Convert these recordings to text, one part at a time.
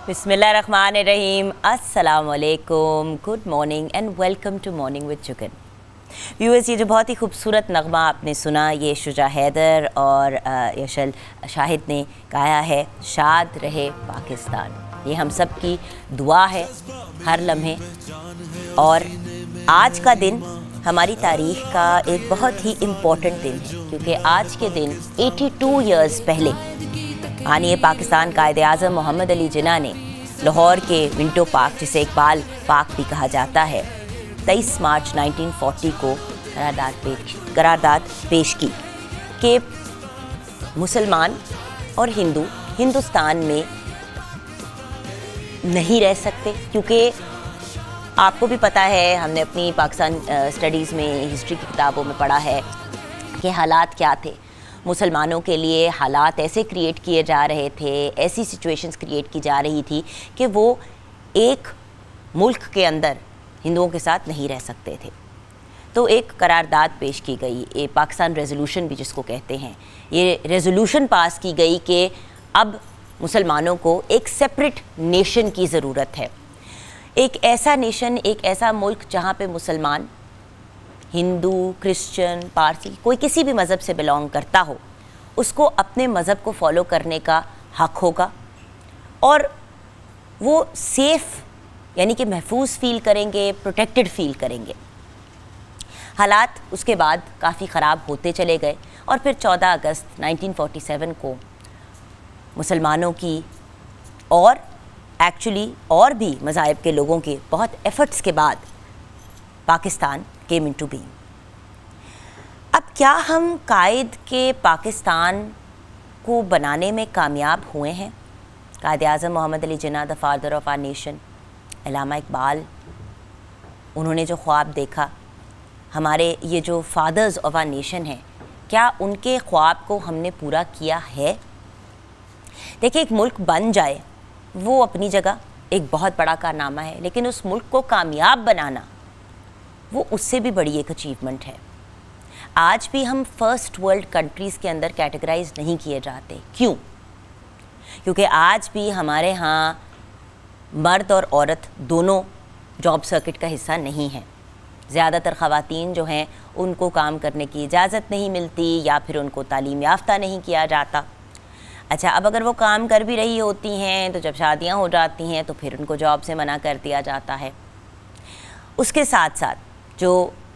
बिस्मिल्लाहिर्रहमानिर्रहीम, अस्सलामुअलैकुम, good morning and welcome to morning with Jugan. Viewers, ये जो बहुत ही खूबसूरत नगमा आपने सुना, ये शुजा हैदर और यशल शाहिद ने गाया है, शाद रहे पाकिस्तान। ये हम सब की दुआ है हर लम्हे। और आज का दिन हमारी तारीख़ का एक बहुत ही इम्पोर्टेंट दिन है, क्योंकि आज के दिन 82 ईयर्स पहले आनी पाकिस्तान कायद-ए-आज़म मोहम्मद अली जिन्ना ने लाहौर के मिंटो पार्क, जिसे इकबाल पार्क भी कहा जाता है, 23 मार्च 1940 को करारदाद पेश की कि मुसलमान और हिंदू हिंदुस्तान में नहीं रह सकते। क्योंकि आपको भी पता है, हमने अपनी पाकिस्तान स्टडीज़ में, हिस्ट्री की किताबों में पढ़ा है कि हालात क्या थे। मुसलमानों के लिए हालात ऐसे क्रिएट किए जा रहे थे, ऐसी सिचुएशंस क्रिएट की जा रही थी कि वो एक मुल्क के अंदर हिंदुओं के साथ नहीं रह सकते थे। तो एक करारदाद पेश की गई, ये पाकिस्तान रेजोल्यूशन भी जिसको कहते हैं, ये रेजोल्यूशन पास की गई कि अब मुसलमानों को एक सेपरेट नेशन की ज़रूरत है। एक ऐसा नेशन, एक ऐसा मुल्क जहाँ पे मुसलमान, हिंदू, क्रिश्चियन, पारसी, कोई किसी भी मज़हब से बिलोंग करता हो, उसको अपने मज़हब को फॉलो करने का हक़ होगा और वो सेफ़ यानी कि महफूज फ़ील करेंगे, प्रोटेक्टेड फ़ील करेंगे। हालात उसके बाद काफ़ी ख़राब होते चले गए और फिर 14 अगस्त 1947 को मुसलमानों की और एक्चुअली और भी मज़ाहिब के लोगों के बहुत एफ़र्ट्स के बाद पाकिस्तान केम इनटू बीइंग। अब क्या हम कायद के पाकिस्तान को बनाने में कामयाब हुए हैं? Quaid-e-Azam Mohammad Ali Jinnah, the father of our nation, Allama Iqbal, उन्होंने जो ख्वाब देखा, हमारे ये जो फादर्स ऑफ आवर नेशन हैं, क्या उनके ख्वाब को हमने पूरा किया है? देखिए, एक मुल्क बन जाए वो अपनी जगह एक बहुत बड़ा कारनामा है, लेकिन उस मुल्क को कामयाब बनाना वो उससे भी बड़ी एक अचीवमेंट है। आज भी हम फर्स्ट वर्ल्ड कंट्रीज़ के अंदर कैटेगराइज नहीं किए जाते। क्यों? क्योंकि आज भी हमारे यहाँ मर्द और औरत दोनों जॉब सर्किट का हिस्सा नहीं हैं। ज़्यादातर ख़वातीन जो हैं उनको काम करने की इजाज़त नहीं मिलती या फिर उनको तालीम याफ्ता नहीं किया जाता। अच्छा, अब अगर वो काम कर भी रही होती हैं तो जब शादियाँ हो जाती हैं तो फिर उनको जॉब से मना कर दिया जाता है। उसके साथ साथ जो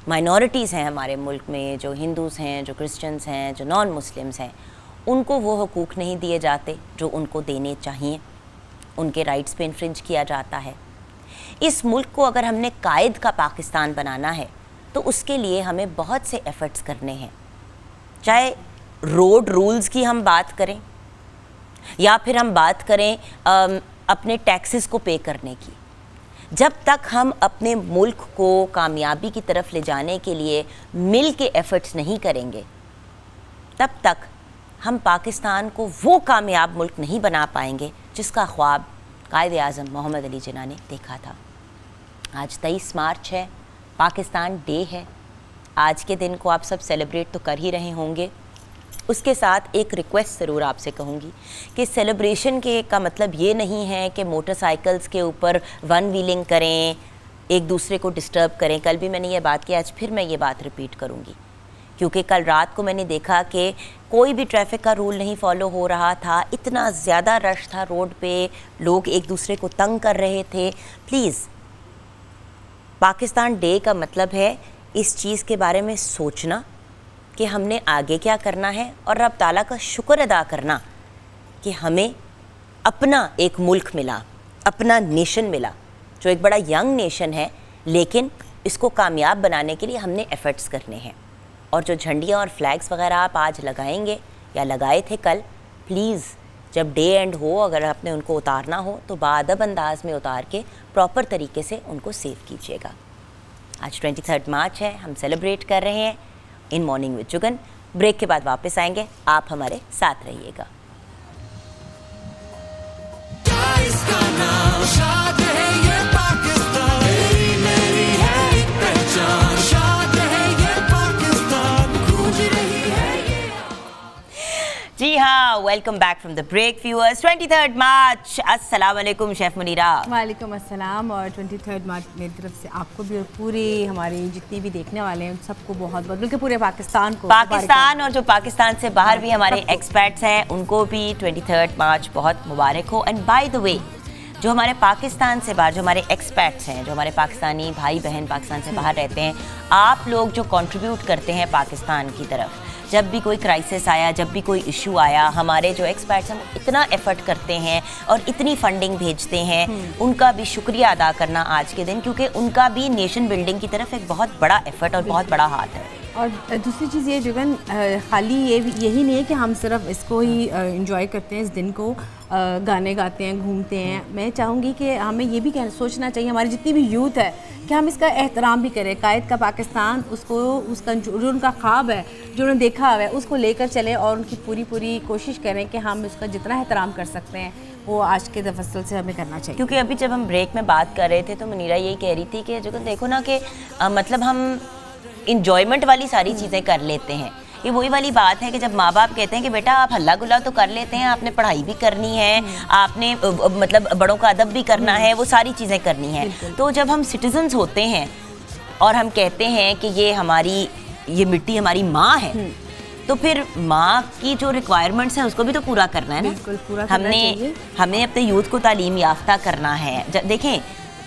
माइनॉरिटीज़ हैं हमारे मुल्क में, जो हिंदूज़ हैं, जो क्रिश्चियंस हैं, जो नॉन मुस्लिम्स हैं, उनको वो हकूक़ नहीं दिए जाते जो उनको देने चाहिए। उनके राइट्स पे इन्फ्रिंज किया जाता है। इस मुल्क को अगर हमने कायद का पाकिस्तान बनाना है तो उसके लिए हमें बहुत से एफ़र्ट्स करने हैं। चाहे रोड रूल्स की हम बात करें या फिर हम बात करें अपने टैक्सेस को पे करने की। जब तक हम अपने मुल्क को कामयाबी की तरफ ले जाने के लिए मिल के एफ़र्ट्स नहीं करेंगे, तब तक हम पाकिस्तान को वो कामयाब मुल्क नहीं बना पाएंगे जिसका ख्वाब कायद-ए-आज़म मोहम्मद अली जिन्ना ने देखा था। आज 23 मार्च है, पाकिस्तान डे है। आज के दिन को आप सब सेलिब्रेट तो कर ही रहे होंगे। उसके साथ एक रिक्वेस्ट ज़रूर आपसे कहूँगी कि सेलिब्रेशन के का मतलब ये नहीं है कि मोटरसाइकिल्स के ऊपर वन व्हीलिंग करें, एक दूसरे को डिस्टर्ब करें। कल भी मैंने ये बात की, आज फिर मैं ये बात रिपीट करूँगी, क्योंकि कल रात को मैंने देखा कि कोई भी ट्रैफिक का रूल नहीं फॉलो हो रहा था। इतना ज़्यादा रश था रोड पे, लोग एक दूसरे को तंग कर रहे थे। प्लीज़, पाकिस्तान डे का मतलब है इस चीज़ के बारे में सोचना कि हमने आगे क्या करना है और रब ताला का शुक्र अदा करना कि हमें अपना एक मुल्क मिला, अपना नेशन मिला, जो एक बड़ा यंग नेशन है, लेकिन इसको कामयाब बनाने के लिए हमने एफ़र्ट्स करने हैं। और जो झंडियाँ और फ्लैग्स वगैरह आप आज लगाएंगे या लगाए थे कल, प्लीज़ जब डे एंड हो, अगर आपने उनको उतारना हो तो बाअदब अंदाज में उतार के प्रॉपर तरीके से उनको सेव कीजिएगा। आज 23 मार्च है, हम सेलिब्रेट कर रहे हैं in morning with Jugan. Break के बाद वापस आएंगे, आप हमारे साथ रहिएगा। जी हाँ, welcome back from the break viewers. 23 March, अस्सलाम वालेकुम शेफ मुनीरा। वालेकुम अस्सलाम। और 23 मार्च मेरी तरफ से आपको भी और पूरे हमारे जितने भी देखने वाले हैं सबको बहुत बहुत, बल्कि पूरे पाकिस्तान को, पाकिस्तान और जो पाकिस्तान से बाहर भी हमारे एक्सपर्ट्स हैं उनको भी 23 मार्च बहुत मुबारक हो। एंड बाय द वे, जो हमारे पाकिस्तान से बाहर जो हमारे एक्सपर्ट्स हैं, जो हमारे पाकिस्तानी भाई बहन पाकिस्तान से बाहर रहते हैं, आप लोग जो कंट्रीब्यूट करते हैं पाकिस्तान की तरफ, जब भी कोई क्राइसिस आया, जब भी कोई इशू आया, हमारे जो एक्सपर्ट्स हैं वो इतना एफर्ट करते हैं और इतनी फंडिंग भेजते हैं, उनका भी शुक्रिया अदा करना आज के दिन, क्योंकि उनका भी नेशन बिल्डिंग की तरफ एक बहुत बड़ा एफर्ट और बहुत बड़ा हाथ है। और दूसरी चीज़ ये जुगन, खाली यही नहीं है कि हम सिर्फ इसको ही इंजॉय करते हैं, इस दिन को गाने गाते हैं, घूमते हैं। मैं चाहूँगी कि हमें ये भी सोचना चाहिए, हमारी जितनी भी यूथ है, कि हम इसका एहतराम भी करें। कायद का पाकिस्तान, उसको उसका जो उनका ख्वाब है, जो उन्होंने देखा हुआ है, उसको लेकर चलें और उनकी पूरी कोशिश करें कि हम उसका जितना एहतराम कर सकते हैं वो आज के तफस्सल से हमें करना चाहिए। क्योंकि अभी जब हम ब्रेक में बात कर रहे थे तो मुनीरा यही कह रही थी कि जो देखो ना कि मतलब हम इंजॉयमेंट वाली सारी चीज़ें कर लेते हैं। ये वही वाली बात है कि जब माँ बाप कहते हैं कि बेटा आप हल्ला गुल्ला तो कर लेते हैं, आपने पढ़ाई भी करनी है, आपने मतलब बड़ों का अदब भी करना है, वो सारी चीज़ें करनी है। तो जब हम सिटीजन्स होते हैं और हम कहते हैं कि ये मिट्टी हमारी माँ है, तो फिर माँ की जो रिक्वायरमेंट्स हैं उसको भी तो पूरा करना है ना। बिल्कुल पूरा करना चाहिए। हमने अपने यूथ को तालीम याफ्ता करना है। देखें,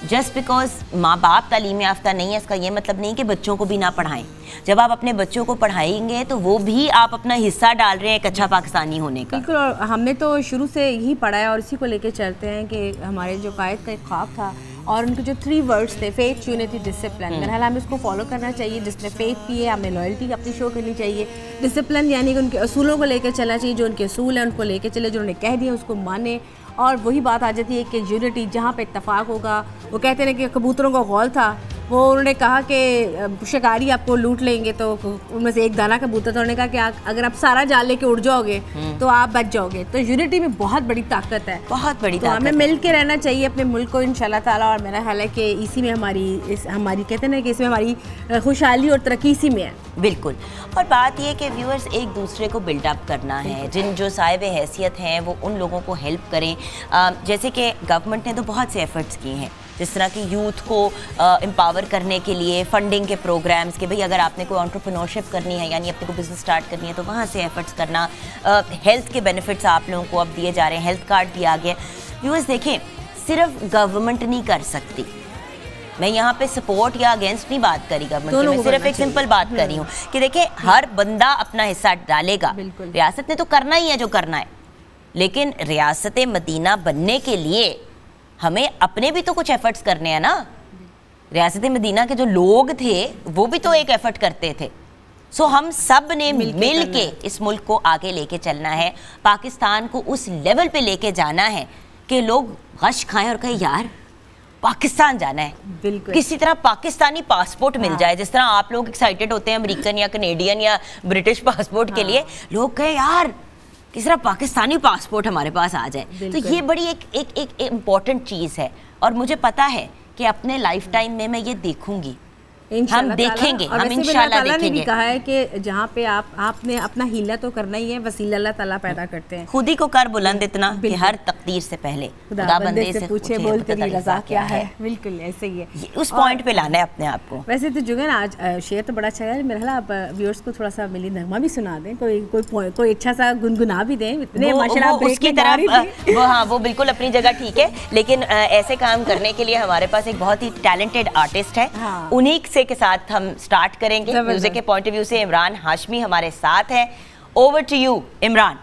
जस्ट बिकॉज माँ बाप तालीम याफ्ता नहीं है, इसका ये मतलब नहीं कि बच्चों को भी ना पढ़ाएं। जब आप अपने बच्चों को पढ़ाएंगे तो वो भी आप अपना हिस्सा डाल रहे हैं एक अच्छा पाकिस्तानी होने का। बिल्कुल। और हमने तो शुरू से यही पढ़ा है और इसी को लेके चलते हैं कि हमारे जो कायद का एक ख्वाब था और उनके जो 3 वर्ड्स थे, फेथ, यूनिटी, डिसिप्लिन, बहरहाल हमें इसको फॉलो करना चाहिए। जिसमें फेथ भी है, हमें लॉयल्टी अपनी शो करनी चाहिए। डिसिप्लिन यानी कि उनके असूलों को लेकर चलना चाहिए, जो उनके असूल हैं उनको लेकर चले, जो उन्होंने कह दिया उसको माने। और वही बात आ जाती है कि यूनिटी, जहाँ पे इत्तेफाक होगा। वो कहते हैं कि कबूतरों का गौल था, वो उन्होंने कहा कि शिकारी आपको लूट लेंगे, तो उनमें से एक दाना कबूतर था, उन्होंने कहा कि अगर आप सारा जाल लेके उड़ जाओगे तो आप बच जाओगे। तो यूनिटी में बहुत बड़ी ताकत है, बहुत बड़ी ताकत। हमें मिल के रहना चाहिए अपने मुल्क को इंशाल्लाह ताला। और मेरा ख्याल है कि इसी में हमारी कहते हैं ना कि इसमें हमारी खुशहाली और तरक्की इसी में है। बिल्कुल। और बात यह कि व्यूअर्स एक दूसरे को बिल्डअप करना है, जिन जो साहिब हैसियत हैं वो उन लोगों को हेल्प करें। जैसे कि गवर्नमेंट ने तो बहुत से एफर्ट्स किए हैं, जिस तरह की यूथ को एम्पावर करने के लिए फंडिंग के प्रोग्राम्स के, भाई अगर आपने कोई एंटरप्रेन्योरशिप करनी है, यानी अपने को बिजनेस स्टार्ट करनी है, तो वहाँ से एफर्ट्स करना। हेल्थ के बेनिफिट्स आप लोगों को अब दिए जा रहे हैं, हेल्थ कार्ड दिया गया। व्यूअर्स देखें, सिर्फ गवर्नमेंट नहीं कर सकती। मैं यहाँ पे सपोर्ट या अगेंस्ट नहीं बात करी गवर्नमेंट की, मैं सिर्फ एक सिंपल बात कर रही हूँ कि देखिए हर बंदा अपना हिस्सा डालेगा। रियासत ने तो करना ही है जो करना है, लेकिन रियासत मदीना बनने के लिए हमें अपने भी तो कुछ एफर्ट्स करने हैं ना। रियासत मदीना के जो लोग थे वो भी तो एक एफर्ट करते थे। सो हम सब ने मिल के इस मुल्क को आगे लेके चलना है, पाकिस्तान को उस लेवल पे लेके जाना है कि लोग गश खाएं और कहें यार पाकिस्तान जाना है, किसी तरह पाकिस्तानी पासपोर्ट मिल जाए। जिस तरह आप लोग एक्साइटेड होते हैं अमेरिकन या कनेडियन या ब्रिटिश पासपोर्ट के लिए, लोग कहें यार किस तरह पाकिस्तानी पासपोर्ट हमारे पास आ जाए। तो ये बड़ी एक इम्पॉर्टेंट चीज़ है और मुझे पता है कि अपने लाइफ टाइम में मैं ये देखूंगी, हम देखेंगे, हम इंशाल्लाह देखेंगे। भी कहा है कि जहाँ पे आपने अपना हीला तो करना ही है, वसीला अल्लाह ताला पैदा करते हैं। खुद ही को कर बुलंद इतना कि हर तकदीर से पहले खुदा बंदे से पूछे बोल तेरी रज़ा क्या है। बिल्कुल ऐसे ही है, उस पॉइंट पे लाना है अपने आप को। वैसे तो जुगन आज शेयर तो बड़ा अच्छा है, मेरा ख्याल आप व्यूअर्स को थोड़ा सा मिली नगमा भी सुना दें, कोई अच्छा सा गुनगुना भी दें। इतने माशाल्लाह उसकी तरफ वो बिल्कुल अपनी जगह ठीक है, लेकिन ऐसे काम करने के लिए हमारे पास एक बहुत ही टैलेंटेड आर्टिस्ट है, उन्हीं के साथ हम स्टार्ट करेंगे। म्यूजिक के पॉइंट ऑफ व्यू से इमरान हाशमी हमारे साथ हैं। Over to you Imran.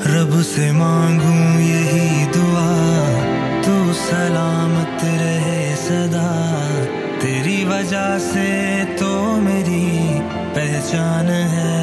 रब से मांगू यही दुआ, तू सलामत रहे सदा, तेरी वजह से तो मेरी पहचान है।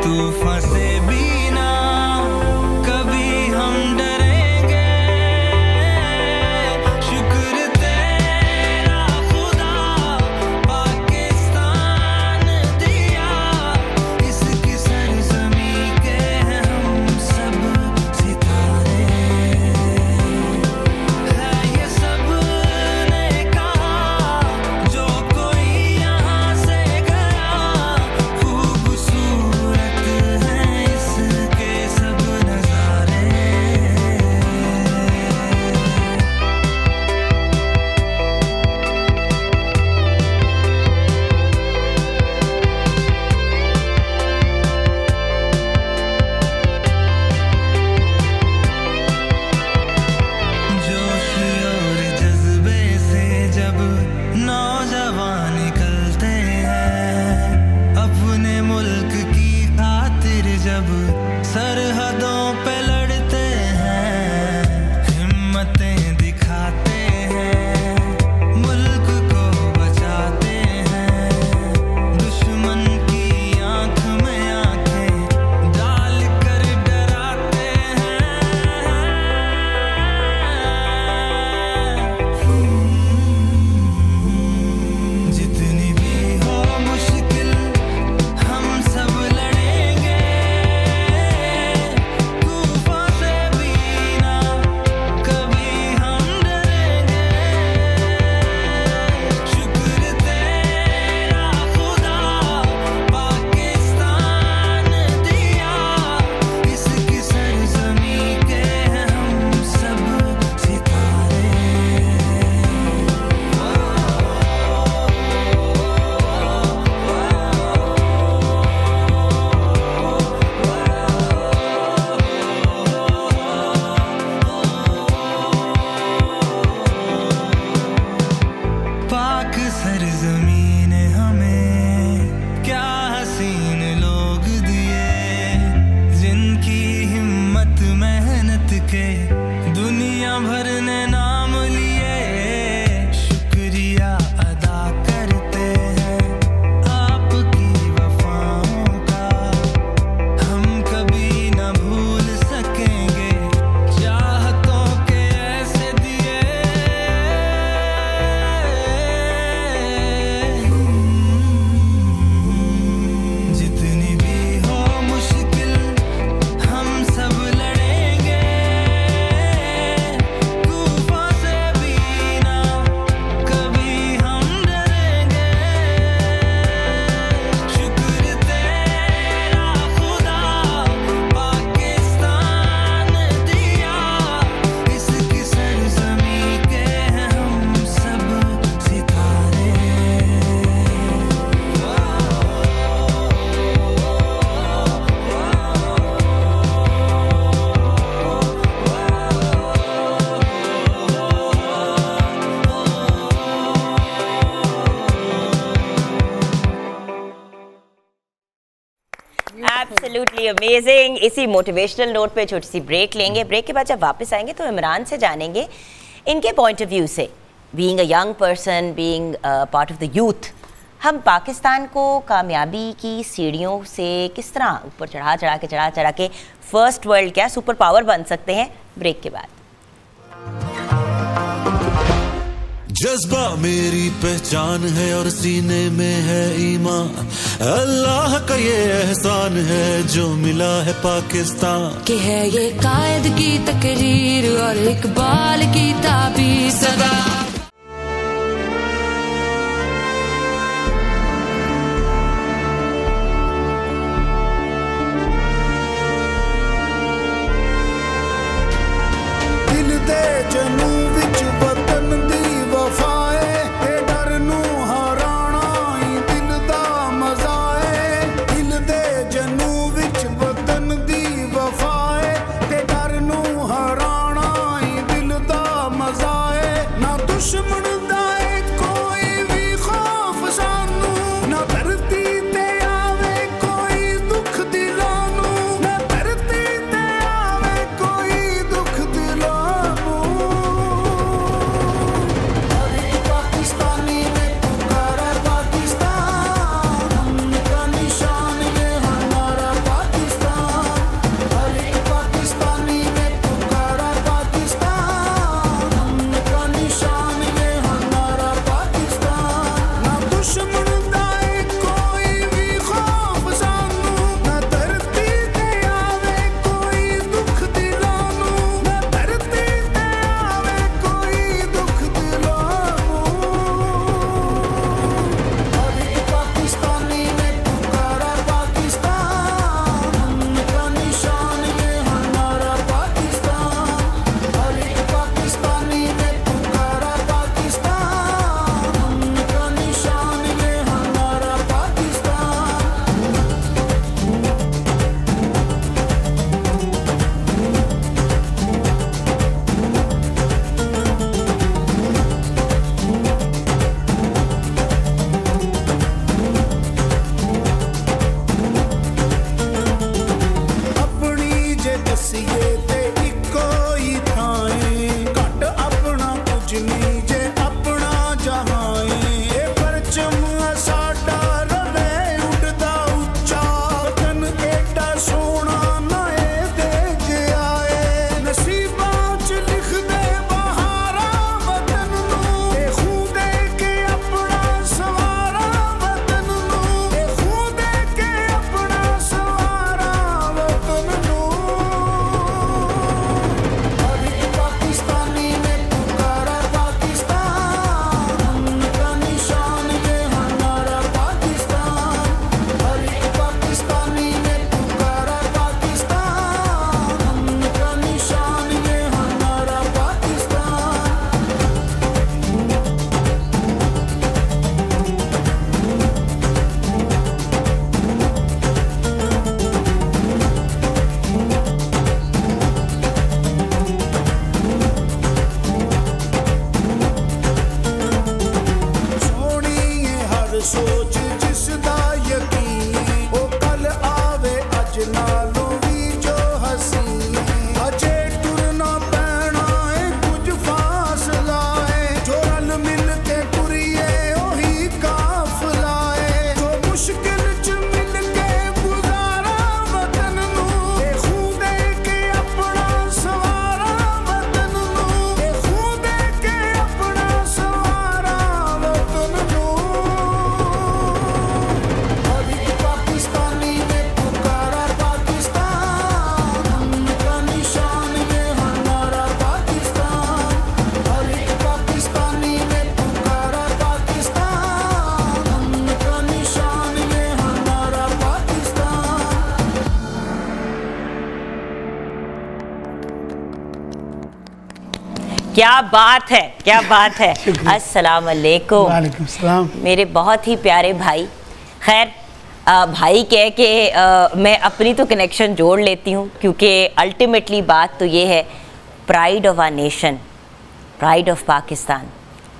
तूफान से भी ना कभी हम डरेंगे। शुक्र तेरा खुदा पाकिस्तान दिया, इसकी सरजमी के हम सब सितारे है। ये सब ने कहा जो कोई यहाँ से गया, खूबसूरत है इसके सब नजारे। जोश और जज्बे से जब नौजवान निकलते हैं, अपने मुल्क की खातिर जब सरहदों पे लड़ते हैं, हिम्मतें दिखाते हैं, मुल्क को बचाते हैं, दुश्मन की आंख में आंखें डाल कर डराते हैं। जितनी भी हो मुश्किल हम सब लड़ेंगे, तूफान से भी ना कभी हम डरेंगे। शुक्र तेरा खुदा पाकिस्तान दिया, इसकी सरजमी के हम सब सितारे। पाक सरजमी ने हमें क्या हसीन लोग दिए, जिनकी हिम्मत मेहनत के दुनिया भर ने नाम लिए। शुक्रिया अदा करते हैं आपकी वफाओं का, हम कभी न भूल सकेंगे चाहतों के ऐसे दिए। जितनी भी हो मुश्किल हम सब लड़ेंगे, तूफान से भी ना कभी हम डरेंगे। शुक्र तेरा खुदा पाकिस्तान दिया, इसकी सरजमी के हम सब सितारे। Absolutely amazing. इसी मोटिवेशनल नोट पे छोटी सी ब्रेक लेंगे। ब्रेक के बाद जब वापस आएंगे तो इमरान से जानेंगे इनके पॉइंट ऑफ व्यू से, being a young person, being part of the youth, हम पाकिस्तान को कामयाबी की सीढ़ियों से किस तरह ऊपर चढ़ा के फर्स्ट वर्ल्ड क्या सुपर पावर बन सकते हैं। ब्रेक के बाद जज्बा मेरी पहचान है और सीने में है ईमान, अल्लाह का ये एहसान है जो मिला है पाकिस्तान। कि है ये कायद की तकरीर और इकबाल की ताबीर सदा। दिल दे जनू विच वतन दी वफाए, ते डर नू हराना ही दिल दा मजा है। दिल दे जनू विच वतन दी वफाए, ते डर नू हराना ही दिल दा मजा है। ना दुश्मन दा है कोई भी खौफ सानू, ना धरती ते आवे कोई दुख दिलानू, ना धरती ते आवे कोई दुख दिलानू। क्या बात है, क्या बात है। अस्सलाम वालेकुम। वालेकुम सलाम। मेरे बहुत ही प्यारे भाई। खैर भाई कह के मैं अपनी तो कनेक्शन जोड़ लेती हूँ, क्योंकि अल्टीमेटली बात तो ये है, pride of our nation, pride of Pakistan,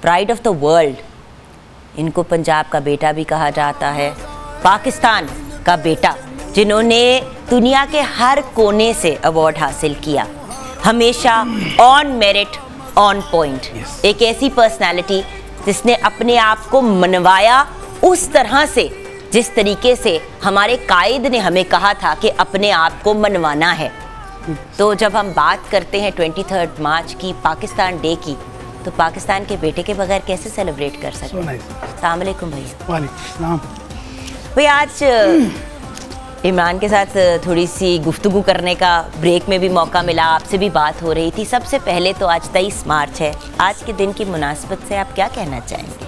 pride of the world. इनको पंजाब का बेटा भी कहा जाता है, पाकिस्तान का बेटा, जिन्होंने दुनिया के हर कोने से अवार्ड हासिल किया, हमेशा ऑन मेरिट, ऑन पॉइंट। एक ऐसी पर्सनालिटी जिसने अपने आप को मनवाया उस तरह से जिस तरीके से हमारे कायद ने हमें कहा था कि अपने आप को मनवाना है। तो जब हम बात करते हैं 23 मार्च की, पाकिस्तान डे की, तो पाकिस्तान के बेटे के बगैर कैसे सेलिब्रेट कर सकते हैं। अस्सलाम वालेकुम भैया। वालेकुम सलाम। भैया आज इमरान के साथ थोड़ी सी गुफ्तगू करने का ब्रेक में भी मौका मिला, आपसे भी बात हो रही थी। सबसे पहले तो आज 23 मार्च है, आज के दिन की मुनासबत से आप क्या कहना चाहेंगे?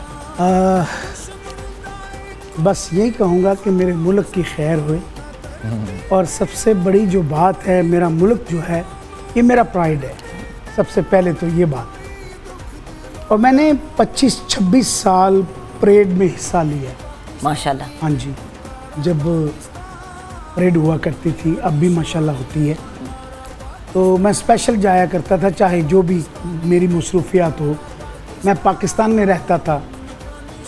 बस यही कहूँगा कि मेरे मुल्क की खैर हुए, और सबसे बड़ी जो बात है, मेरा मुल्क जो है ये मेरा प्राइड है, सबसे पहले तो ये बात है। और मैंने 25-26 साल परेड में हिस्सा लिया। माशाल्लाह। हाँ जी, जब परेड हुआ करती थी, अब भी माशाल्लाह होती है, तो मैं स्पेशल जाया करता था, चाहे जो भी मेरी मसरूफियात हो। मैं पाकिस्तान में रहता था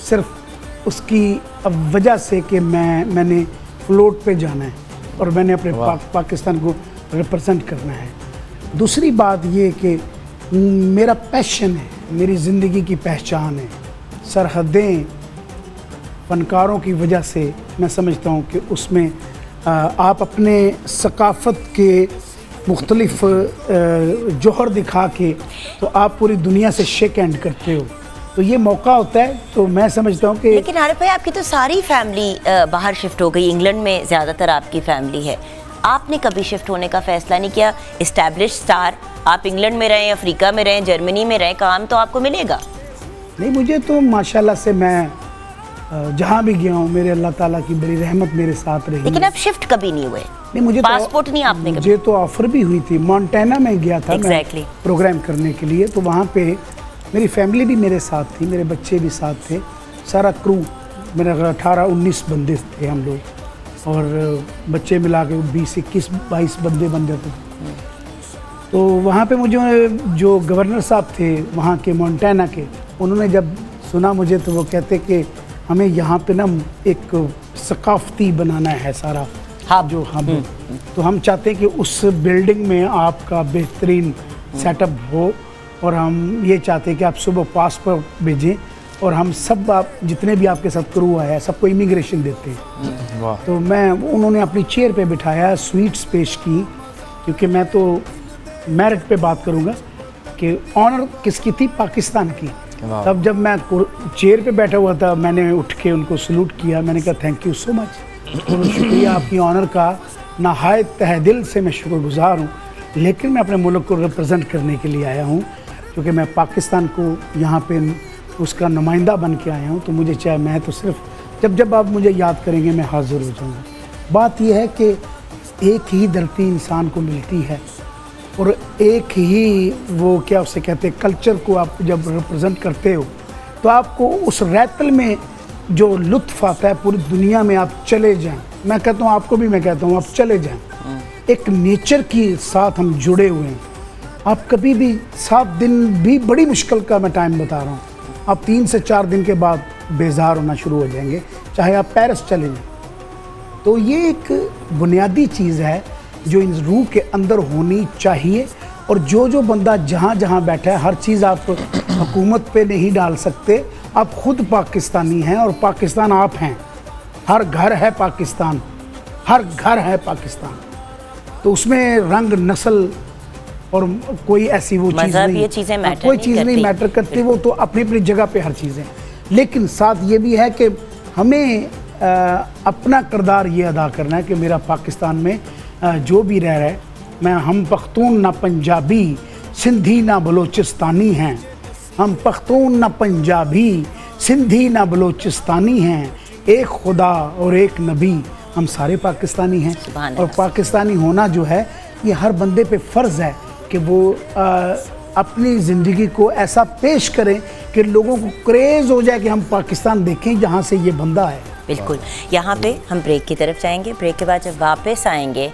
सिर्फ उसकी वजह से कि मैंने फ्लोट पे जाना है और मैंने अपने पाकिस्तान को रिप्रेजेंट करना है। दूसरी बात ये कि मेरा पैशन है, मेरी ज़िंदगी की पहचान है। सरहदें फ़नकारों की वजह से मैं समझता हूँ कि उसमें आप अपने सकाफ़त के मुख्तलिफ जौहर दिखा के तो आप पूरी दुनिया से शेक हैंड करते हो, तो ये मौका होता है। तो मैं समझता हूँ कि लेकिन आरिफ भाई, आपकी तो सारी फैमिली बाहर शिफ्ट हो गई, इंग्लैंड में ज़्यादातर आपकी फैमिली है, आपने कभी शिफ्ट होने का फ़ैसला नहीं किया? इस्टेब्लिश स्टार, आप इंग्लैंड में रहें, अफ्रीका में रहें, जर्मनी में रहें, काम तो आपको मिलेगा। नहीं, मुझे तो माशाल्लाह से मैं जहाँ भी गया हूँ, मेरे अल्लाह ताला की बड़ी रहमत मेरे साथ रही। लेकिन आप शिफ्ट कभी नहीं हुए? नहीं, मुझे पासपोर्ट नहीं आपने कभी? मुझे तो ऑफर भी हुई थी, मोंटाना में गया था Exactly. मैं प्रोग्राम करने के लिए, तो वहाँ पे मेरी फैमिली भी मेरे साथ थी, मेरे बच्चे भी साथ थे, सारा क्रू, मेरा 18-19 बंदे थे हम लोग, और बच्चे मिला के 20-21-22 बंदे बन जाते थे। तो वहाँ पे मुझे जो गवर्नर साहब थे वहाँ के मोंटाना के, उन्होंने जब सुना मुझे, तो वो कहते कि हमें यहाँ पे ना एक सकाफती बनाना है सारा हब, जो हब, तो हम चाहते हैं कि उस बिल्डिंग में आपका बेहतरीन सेटअप हो, और हम ये चाहते हैं कि आप सुबह पासपोर्ट भेजें, और हम सब, आप जितने भी आपके साथ क्रू आया है सबको इमिग्रेशन देते हैं। तो उन्होंने अपनी चेयर पे बिठाया, स्वीट्स पेश की, क्योंकि मैं तो मेरिट पे बात करूँगा कि ऑनर किसकी थी, पाकिस्तान की। तब जब मैं चेयर पे बैठा हुआ था, मैंने उठ के उनको सलूट किया, मैंने कहा थैंक यू सो मच, और शुक्रिया आपकी ऑनर का, नहायत तहे दिल से मैं शुक्रगुजार हूँ। लेकिन मैं अपने मुल्क को रिप्रेजेंट करने के लिए आया हूँ, क्योंकि मैं पाकिस्तान को यहाँ पे उसका नुमाइंदा बन के आया हूँ, तो मुझे चाहे, मैं तो सिर्फ जब आप मुझे याद करेंगे मैं हाज़िर हो जाऊँगा। बात यह है कि एक ही धरती इंसान को मिलती है, और एक ही वो क्या उसे कहते हैं, कल्चर को आप जब रिप्रेजेंट करते हो, तो आपको उस रैतल में जो लुत्फ़ आता है, पूरी दुनिया में आप चले जाएं। मैं कहता हूँ, आपको भी मैं कहता हूँ, आप चले जाएं। एक नेचर के साथ हम जुड़े हुए हैं। आप कभी भी 7 दिन भी बड़ी मुश्किल का मैं टाइम बता रहा हूँ, आप 3 से 4 दिन के बाद बेजार होना शुरू हो जाएंगे, चाहे आप पेरिस चले जाएं। तो ये एक बुनियादी चीज़ है जो इन रूह के अंदर होनी चाहिए, और जो बंदा जहाँ जहाँ बैठा है, हर चीज़ आप हुकूमत पे नहीं डाल सकते। आप खुद पाकिस्तानी हैं, और पाकिस्तान आप हैं। हर घर है पाकिस्तान, हर घर है पाकिस्तान। तो उसमें रंग, नस्ल और कोई ऐसी वो चीज़ नहीं, ये चीज़ें मैटर कोई चीज़ नहीं मैटर करती, वो तो अपनी अपनी जगह पे हर चीज़ें। लेकिन साथ ये भी है कि हमें अपना किरदार ये अदा करना है कि मेरा पाकिस्तान में जो भी रह रहा है, मैं हम पख्तून ना पंजाबी, सिंधी ना बलोचिस्तानी हैं। हम पख्तून ना पंजाबी, सिंधी ना बलोचिस्तानी हैं। एक खुदा और एक नबी, हम सारे पाकिस्तानी हैं। और पाकिस्तानी होना जो है, ये हर बंदे पे फ़र्ज़ है कि वो अपनी ज़िंदगी को ऐसा पेश करें कि लोगों को क्रेज़ हो जाए कि हम पाकिस्तान देखें जहाँ से ये बंदा है। बिल्कुल। यहाँ पे हम ब्रेक की तरफ जाएंगे। ब्रेक के बाद जब वापस आएंगे,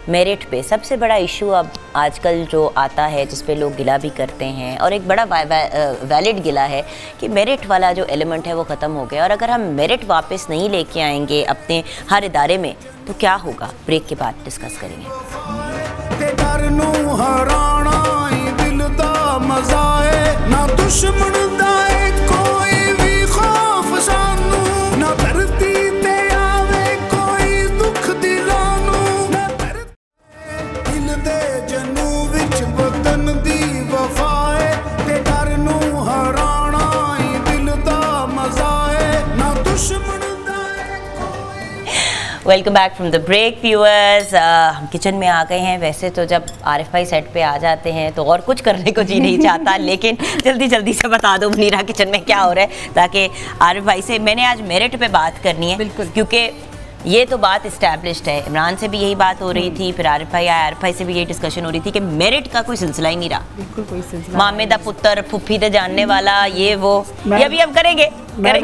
मेरिट पे सबसे बड़ा इशू अब आजकल जो आता है, जिस पे लोग गिला भी करते हैं और एक बड़ा वैलिड गिला है कि मेरिट वाला जो एलिमेंट है वो ख़त्म हो गया, और अगर हम मेरिट वापस नहीं लेके आएंगे अपने हर इदारे में तो क्या होगा, ब्रेक के बाद डिस्कस करेंगे। डर नूं हराना ही दिल दा मजा है, ना दुश्मन दा है कोई भी खौफ सानू, ना धरती ते आवे कोई दुख दिलानू, ना दिल दे जनू विच वतन दी वफा है, ते डर नूं हराना ही दिल दा मजा है, ना दुश्मन दा है कोई। Welcome back from the break viewers. हम किचन में आ गए हैं। वैसे तो जब आरिफ भाई सेट पे आ जाते हैं तो और कुछ करने को जी नहीं चाहता, लेकिन जल्दी जल्दी से बता दो मुनीरा किचन में क्या हो रहा है, ताकि आरिफ भाई से मैंने आज मेरिट पे बात करनी है। बिल्कुल। क्योंकि ये तो बात इस्टेब्लिश्ड है, इमरान से भी यही बात हो रही थी, फिर आरिफ भाई आए, आरिफ भाई से भी यही डिस्कशन हो रही थी कि मेरिट का कोई सिलसिला ही नहीं रहा। बिल्कुल कोई सिलसिला मामे दा पुत्र, फुफी दे जानने वाला, ये वो, ये भी हम करेंगे। मेरिट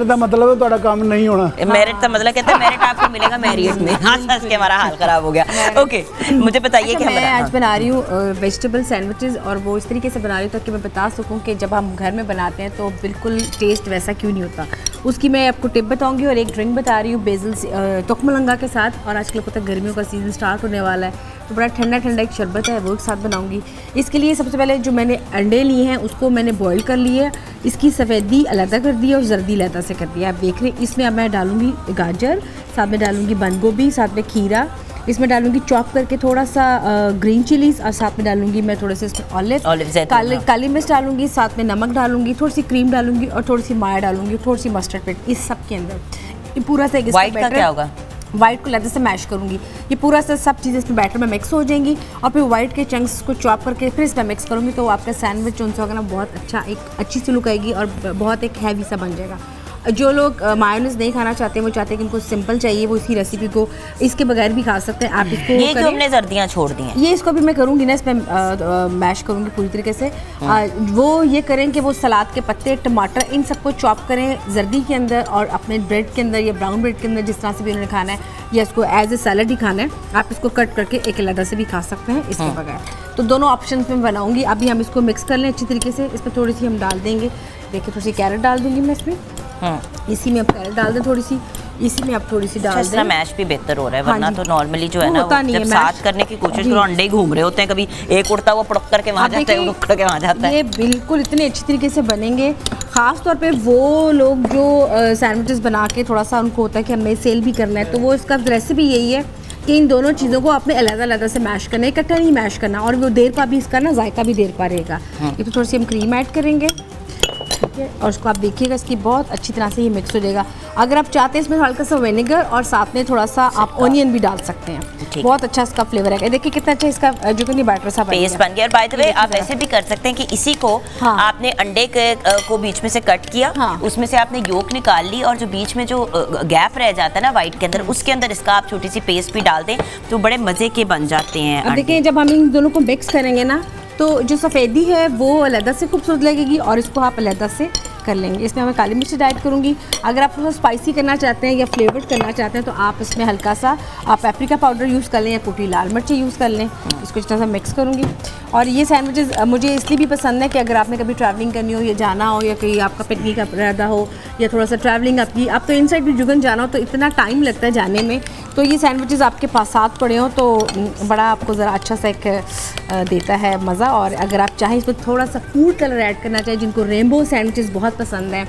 का मतलब है थोड़ा काम नहीं होना। मेरिट का मतलब कहते हैं मेरिट आपको मिलेगा मेरिट में। हाँ, हंस के हमारा हाल खराब हो गया। ओके, मुझे बताइए अच्छा, क्या मैं आज बना रही हूँ वेजिटेबल सैंडविचेस, और वो इस तरीके से बना रही हूँ ताकि मैं बता सकूँ कि जब हम घर में बनाते हैं तो बिल्कुल टेस्ट वैसा क्यों नहीं होता। उसकी मैं आपको टिप बताऊँगी और एक ड्रिंक बता रही हूँ बेसिल तुखमलंगा के साथ। और आजकल पता गर्मियों का सीज़न स्टार्ट होने वाला है तो बड़ा ठंडा ठंडा एक शरबत है वो एक साथ बनाऊंगी। इसके लिए सबसे पहले जो मैंने अंडे लिए हैं उसको मैंने बॉईल कर लिया, इसकी सफ़ेदी अलग कर दी और जर्दी अलग से कर दिया। आप देख रहे हैं इसमें अब मैं डालूंगी गाजर, साथ में डालूंगी बंद गोभी, साथ में खीरा, इसमें डालूंगी चॉप करके थोड़ा सा ग्रीन चिलीज़, और साथ में डालूंगी मैं थोड़े से इसमें ऑलिव काली मिर्च डालूंगी, साथ में नमक डालूंगी, थोड़ी सी क्रीम डालूंगी और थोड़ी सी माया डालूंगी, थोड़ी सी मस्टर्ड पेस्ट, इस सब के अंदर पूरा सा वाइट का क्या होगा, वाइट को लेदर से मैश करूंगी। ये पूरा सब चीज़ें इसमें बैटर में मिक्स हो जाएंगी और फिर वाइट के चंक्स को चॉप करके फिर इसमें मिक्स करूंगी, तो आपका सैंडविच जो होगा ना बहुत अच्छा, एक अच्छी सी लुक आएगी और बहुत एक हैवी सा बन जाएगा। जो लोग मायोनीज नहीं खाना चाहते, वो चाहते हैं कि उनको सिंपल चाहिए, वो इसी रेसिपी को इसके बगैर भी खा सकते हैं। आप इसको ये जो हमने जर्दियाँ छोड़ दी हैं, ये इसको भी मैं करूँगी ना, इसमें मैश करूँगी पूरी तरीके से। वो ये करें कि वो सलाद के पत्ते, टमाटर, इन सबको चॉप करें जर्दी के अंदर और अपने ब्रेड के अंदर या ब्राउन ब्रेड के अंदर, जिस तरह से भी उन्होंने खाना है, या इसको एज ए सैलड ही खाना है, आप इसको कट करके एक अलग से भी खा सकते हैं इसके बगैर। तो दोनों ऑप्शन में बनाऊँगी। अभी हम इसको मिक्स कर लें अच्छी तरीके से। इसमें थोड़ी सी हम डाल देंगे, देखिए थोड़ी सी कैरेट डाल दूँगी मैं इसमें, इसी में आप कैरेट डाल दें थोड़ी सी, इसी में आप थोड़ी सी डाल दें। मैश भी बेहतर हो रहा है, वरना तो नॉर्मली जो है ना जब साथ करने की कोशिश करो अंडे घूम रहे होते हैं, कभी एक उड़ता हुआ पड़क करके वहाँ जाता है, उड़ के वहाँ जाता है। ये बिल्कुल इतने अच्छी तरीके से बनेंगे। ख़ास तौर पे वो लोग जो सैंडविचेस बना के थोड़ा सा उनको होता है कि हमें सेल भी करना है, तो वो इसका रेसिपी यही है कि इन दोनों चीज़ों को आपने अलग से मैश करना है, इकट्ठा नहीं मैश करना, और वो देर पा भी इसका ना जायका भी देर पा रहेगा। ये तो थोड़ी सी हम क्रीम ऐड करेंगे, ठीक है, और उसको आप देखिएगा इसकी बहुत अच्छी तरह से ये मिक्स हो जाएगा। अगर आप चाहते हैं इसमें हल्का सा विनेगर और साथ में थोड़ा सा आप ऑनियन भी डाल सकते हैं, बहुत अच्छा इसका फ्लेवर है। देखिए कितना अच्छा इसका जो कि बैटर सा पेस्ट बन गया। और बाय द वे आप ऐसे भी कर सकते हैं कि इसी को आपने अंडे को बीच में से कट किया, उसमें से आपने योक निकाल ली और जो बीच में जो गैप रह जाता है ना वाइट के अंदर, उसके अंदर इसका आप छोटी सी पेस्ट भी डाल दें तो बड़े मजे के बन जाते हैं। अब देखिए जब हम इन दोनों को मिक्स करेंगे ना, तो जो सफ़ेदी है वो अलग से खूबसूरत लगेगी और इसको आप अलग से कर लेंगे। इसमें मैं काली मिर्च ऐड करूँगी। अगर आप थोड़ा स्पाइसी करना चाहते हैं या फ्लेवर्ड करना चाहते हैं तो आप इसमें हल्का सा आप पेपरिका पाउडर यूज़ कर लें या कुटी लाल मिर्ची यूज़ कर लें। इसको इस तरह से मिक्स करूँगी। और ये सैंडविचेस मुझे इसलिए भी पसंद है कि अगर आपने कभी ट्रैवलिंग करनी हो या जाना हो या कहीं आपका पिकनिक का इरादा हो या थोड़ा सा ट्रैवलिंग आपकी, आप तो इनसाइड भी जुगन जाना हो तो इतना टाइम लगता है जाने में, तो ये सैंडविचेस आपके पास साथ पड़े हो तो बड़ा आपको ज़रा अच्छा सा एक देता है मज़ा। और अगर आप चाहें इसमें थोड़ा सा फूड कलर ऐड करना चाहें, जिनको रेनबो सैंडविचेस बहुत पसंद हैं,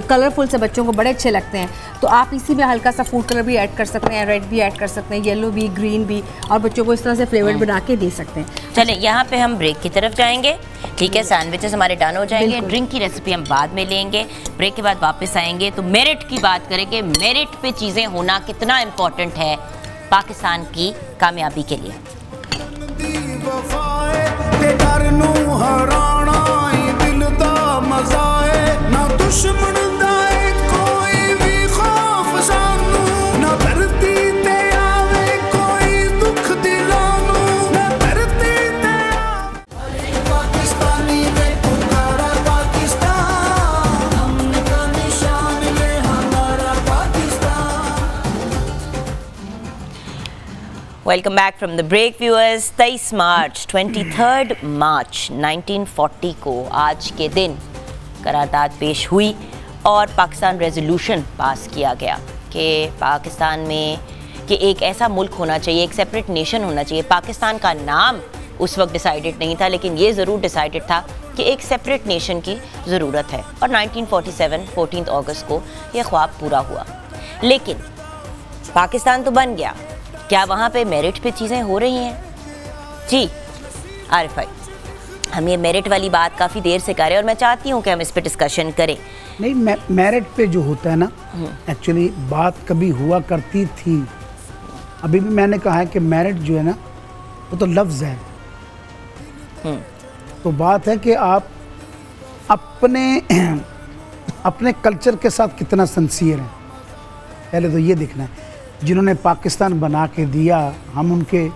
कलरफुल से बच्चों को बड़े अच्छे लगते हैं, तो आप इसी में हल्का सा फूड कलर भी ऐड कर सकते हैं, रेड भी ऐड कर सकते हैं, येलो भी, ग्रीन भी, और बच्चों को इस तरह से फ्लेवर बना के दे सकते हैं। चले यहाँ पे हम ब्रेक की तरफ जाएंगे, ठीक है, सैंडविचेस हमारे डन हो जाएंगे, ड्रिंक की रेसिपी हम बाद में लेंगे, ब्रेक के बाद वापस आएंगे तो मेरिट की बात करेंगे, मेरिट पे चीज़ें होना कितना इम्पोर्टेंट है पाकिस्तान की कामयाबी के लिए। Welcome back from the break viewers. 23 March 23 March 1940 को आज के दिन करारदाद पेश हुई और पाकिस्तान रेजोल्यूशन पास किया गया कि पाकिस्तान में कि एक ऐसा मुल्क होना चाहिए, एक सेपरेट नेशन होना चाहिए। पाकिस्तान का नाम उस वक्त डिसाइडेड नहीं था, लेकिन ये ज़रूर डिसाइडेड था कि एक सेपरेट नेशन की ज़रूरत है। और 1947 14 अगस्त को ये ख्वाब पूरा हुआ। लेकिन पाकिस्तान तो बन गया, क्या वहाँ पे मेरिट पे चीज़ें हो रही हैं? जी आरिफ भाई, हम ये मेरिट वाली बात काफ़ी देर से कर रहे हैं और मैं चाहती हूँ कि हम इस पर डिस्कशन करें। नहीं, मेरिट पे जो होता है ना, एक्चुअली बात कभी हुआ करती थी, अभी भी मैंने कहा है कि मेरिट जो है ना वो तो लफ्ज़ है। तो बात है कि आप अपने कल्चर के साथ कितना सिंसियर हैं, पहले तो ये देखना है। जिन्होंने पाकिस्तान बना के दिया, हम उनके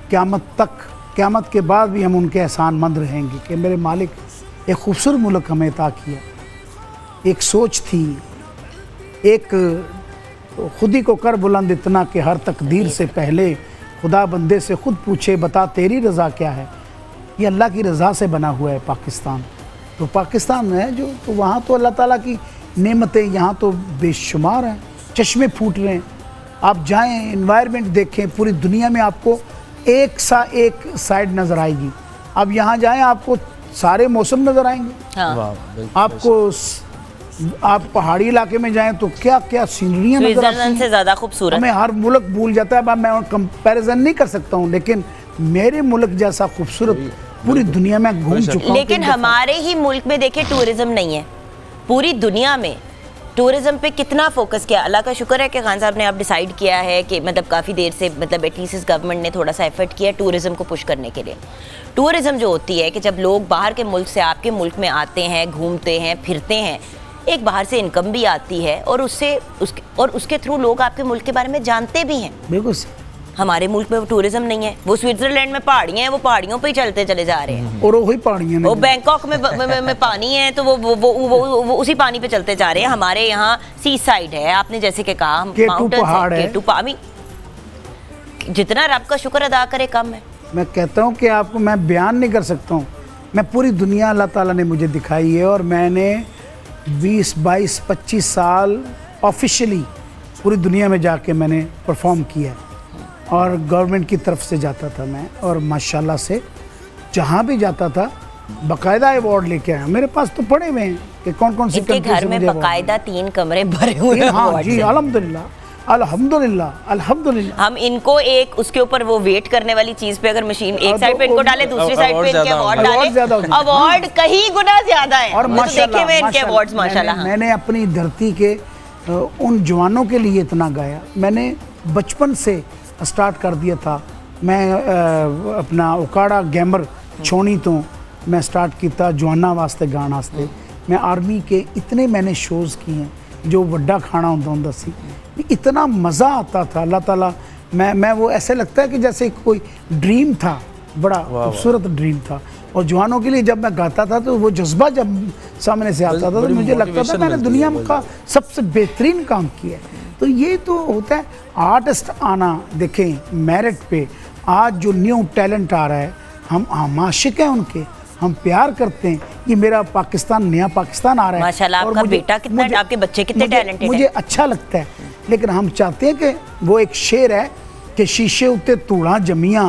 क़यामत के बाद भी हम उनके एहसानमंद रहेंगे कि मेरे मालिक एक खूबसूरत मुल्क हमें अता किया। एक सोच थी, एक खुद ही को कर बुलंद इतना कि हर तकदीर से पहले खुदा बंदे से खुद पूछे बता तेरी रज़ा क्या है। ये अल्लाह की रज़ा से बना हुआ है पाकिस्तान। तो पाकिस्तान है जो, तो वहाँ तो अल्लाह ताला की नेमतें यहाँ तो बेशुमार हैं, चश्मे फूट रहे हैं। आप जाएं, एनवायरनमेंट देखें, पूरी दुनिया में आपको एक साइड नज़र आएगी। अब यहाँ जाएं, आपको सारे मौसम नज़र आएंगे। आपको आप पहाड़ी इलाके में जाएं तो क्या क्या सीनरियाँ नज़र आती हैं, से ज़्यादा खूबसूरत। हमें हर मुल्क भूल जाता है। अब मैं कंपैरिजन नहीं कर सकता हूँ, लेकिन मेरे मुल्क जैसा खूबसूरत पूरी दुनिया में घूम चुका हूँ। लेकिन हमारे ही मुल्क में देखिए टूरिज्म नहीं है। पूरी दुनिया में टूरिज्म पे कितना फोकस किया। अल्लाह का शुक्र है कि खान साहब ने अब डिसाइड किया है कि मतलब काफ़ी देर से मतलब एटलीस्ट इस गवर्नमेंट ने थोड़ा सा एफर्ट किया टूरिज्म को पुश करने के लिए। टूरिज्म जो होती है कि जब लोग बाहर के मुल्क से आपके मुल्क में आते हैं, घूमते हैं, फिरते हैं, एक बाहर से इनकम भी आती है और उसके थ्रू लोग आपके मुल्क के बारे में जानते भी हैं। बिल्कुल। हमारे मुल्क में वो टूरिज्म नहीं है। वो स्विट्जरलैंड में पहाड़ियाँ हैं, वो पहाड़ियों पे ही चलते चले जा रहे हैं। और वही पहाड़ियाँ, वो बैंकॉक में पानी है तो वो उसी पानी पे चलते जा रहे हैं। हमारे यहाँ सी साइड है, आपने जैसे कि कहा पहाड़ है, जितना रब का शुक्र अदा करे कम है। मैं कहता हूँ कि आपको मैं बयान नहीं कर सकता हूँ। मैं पूरी दुनिया अल्लाह ताला ने मुझे दिखाई है और मैंने 20, 22, 25 साल ऑफिशियली पूरी दुनिया में जाके मैंने परफॉर्म किया और गवर्नमेंट की तरफ से जाता था मैं, और माशाल्लाह से जहाँ भी जाता था बाकायदा अवार्ड लेके आया। मेरे पास तो पड़े हुए हैं कि कौन कौन से घर में बाकायदा 3 कमरे भरे हुए हैं। हाँ जी, अल्हम्दुलिल्लाह अल्हम्दुलिल्लाह अल्हम्दुलिल्लाह। हम इनको एक उसके ऊपर वो वेट करने वाली चीज़ पे अगर मशीन एक साइड पे इनको डाले, दूसरी साइड पे इनके अवार्ड डाले, अवार्ड कहीं गुना ज्यादा है। और देखे हुए इनके अवार्ड्स माशाल्लाह। मैंने अपनी धरती के उन जवानों के लिए इतना गाया। मैंने बचपन से स्टार्ट कर दिया था। मैं अपना उकाड़ा गैमर छोनी तो मैं स्टार्ट किया जवाना वास्ते गाने वास्ते। मैं आर्मी के इतने मैंने शोज़ किए हैं जो वड्डा खाना होता सी, इतना मज़ा आता था। अल्लाह ताला मैं वो ऐसे लगता है कि जैसे कोई ड्रीम था, बड़ा खूबसूरत ड्रीम था। और जवानों के लिए जब मैं गाता था तो वो जज्बा जब सामने से आता था तो मुझे लगता था मैंने दुनिया का सबसे बेहतरीन काम किया है। तो ये तो होता है आर्टिस्ट आना। देखें मेरिट पे आज जो न्यू टैलेंट आ रहा है, हम आशिक हैं उनके, हम प्यार करते हैं। ये मेरा पाकिस्तान, नया पाकिस्तान आ रहा है माशाल्लाह। आपका बेटा कितना, आपके बच्चे कितने टैलेंटेड हैं। मुझे अच्छा लगता है, लेकिन हम चाहते हैं कि वो एक शेर है कि शीशे उत्ते धूड़ां जमीਆਂ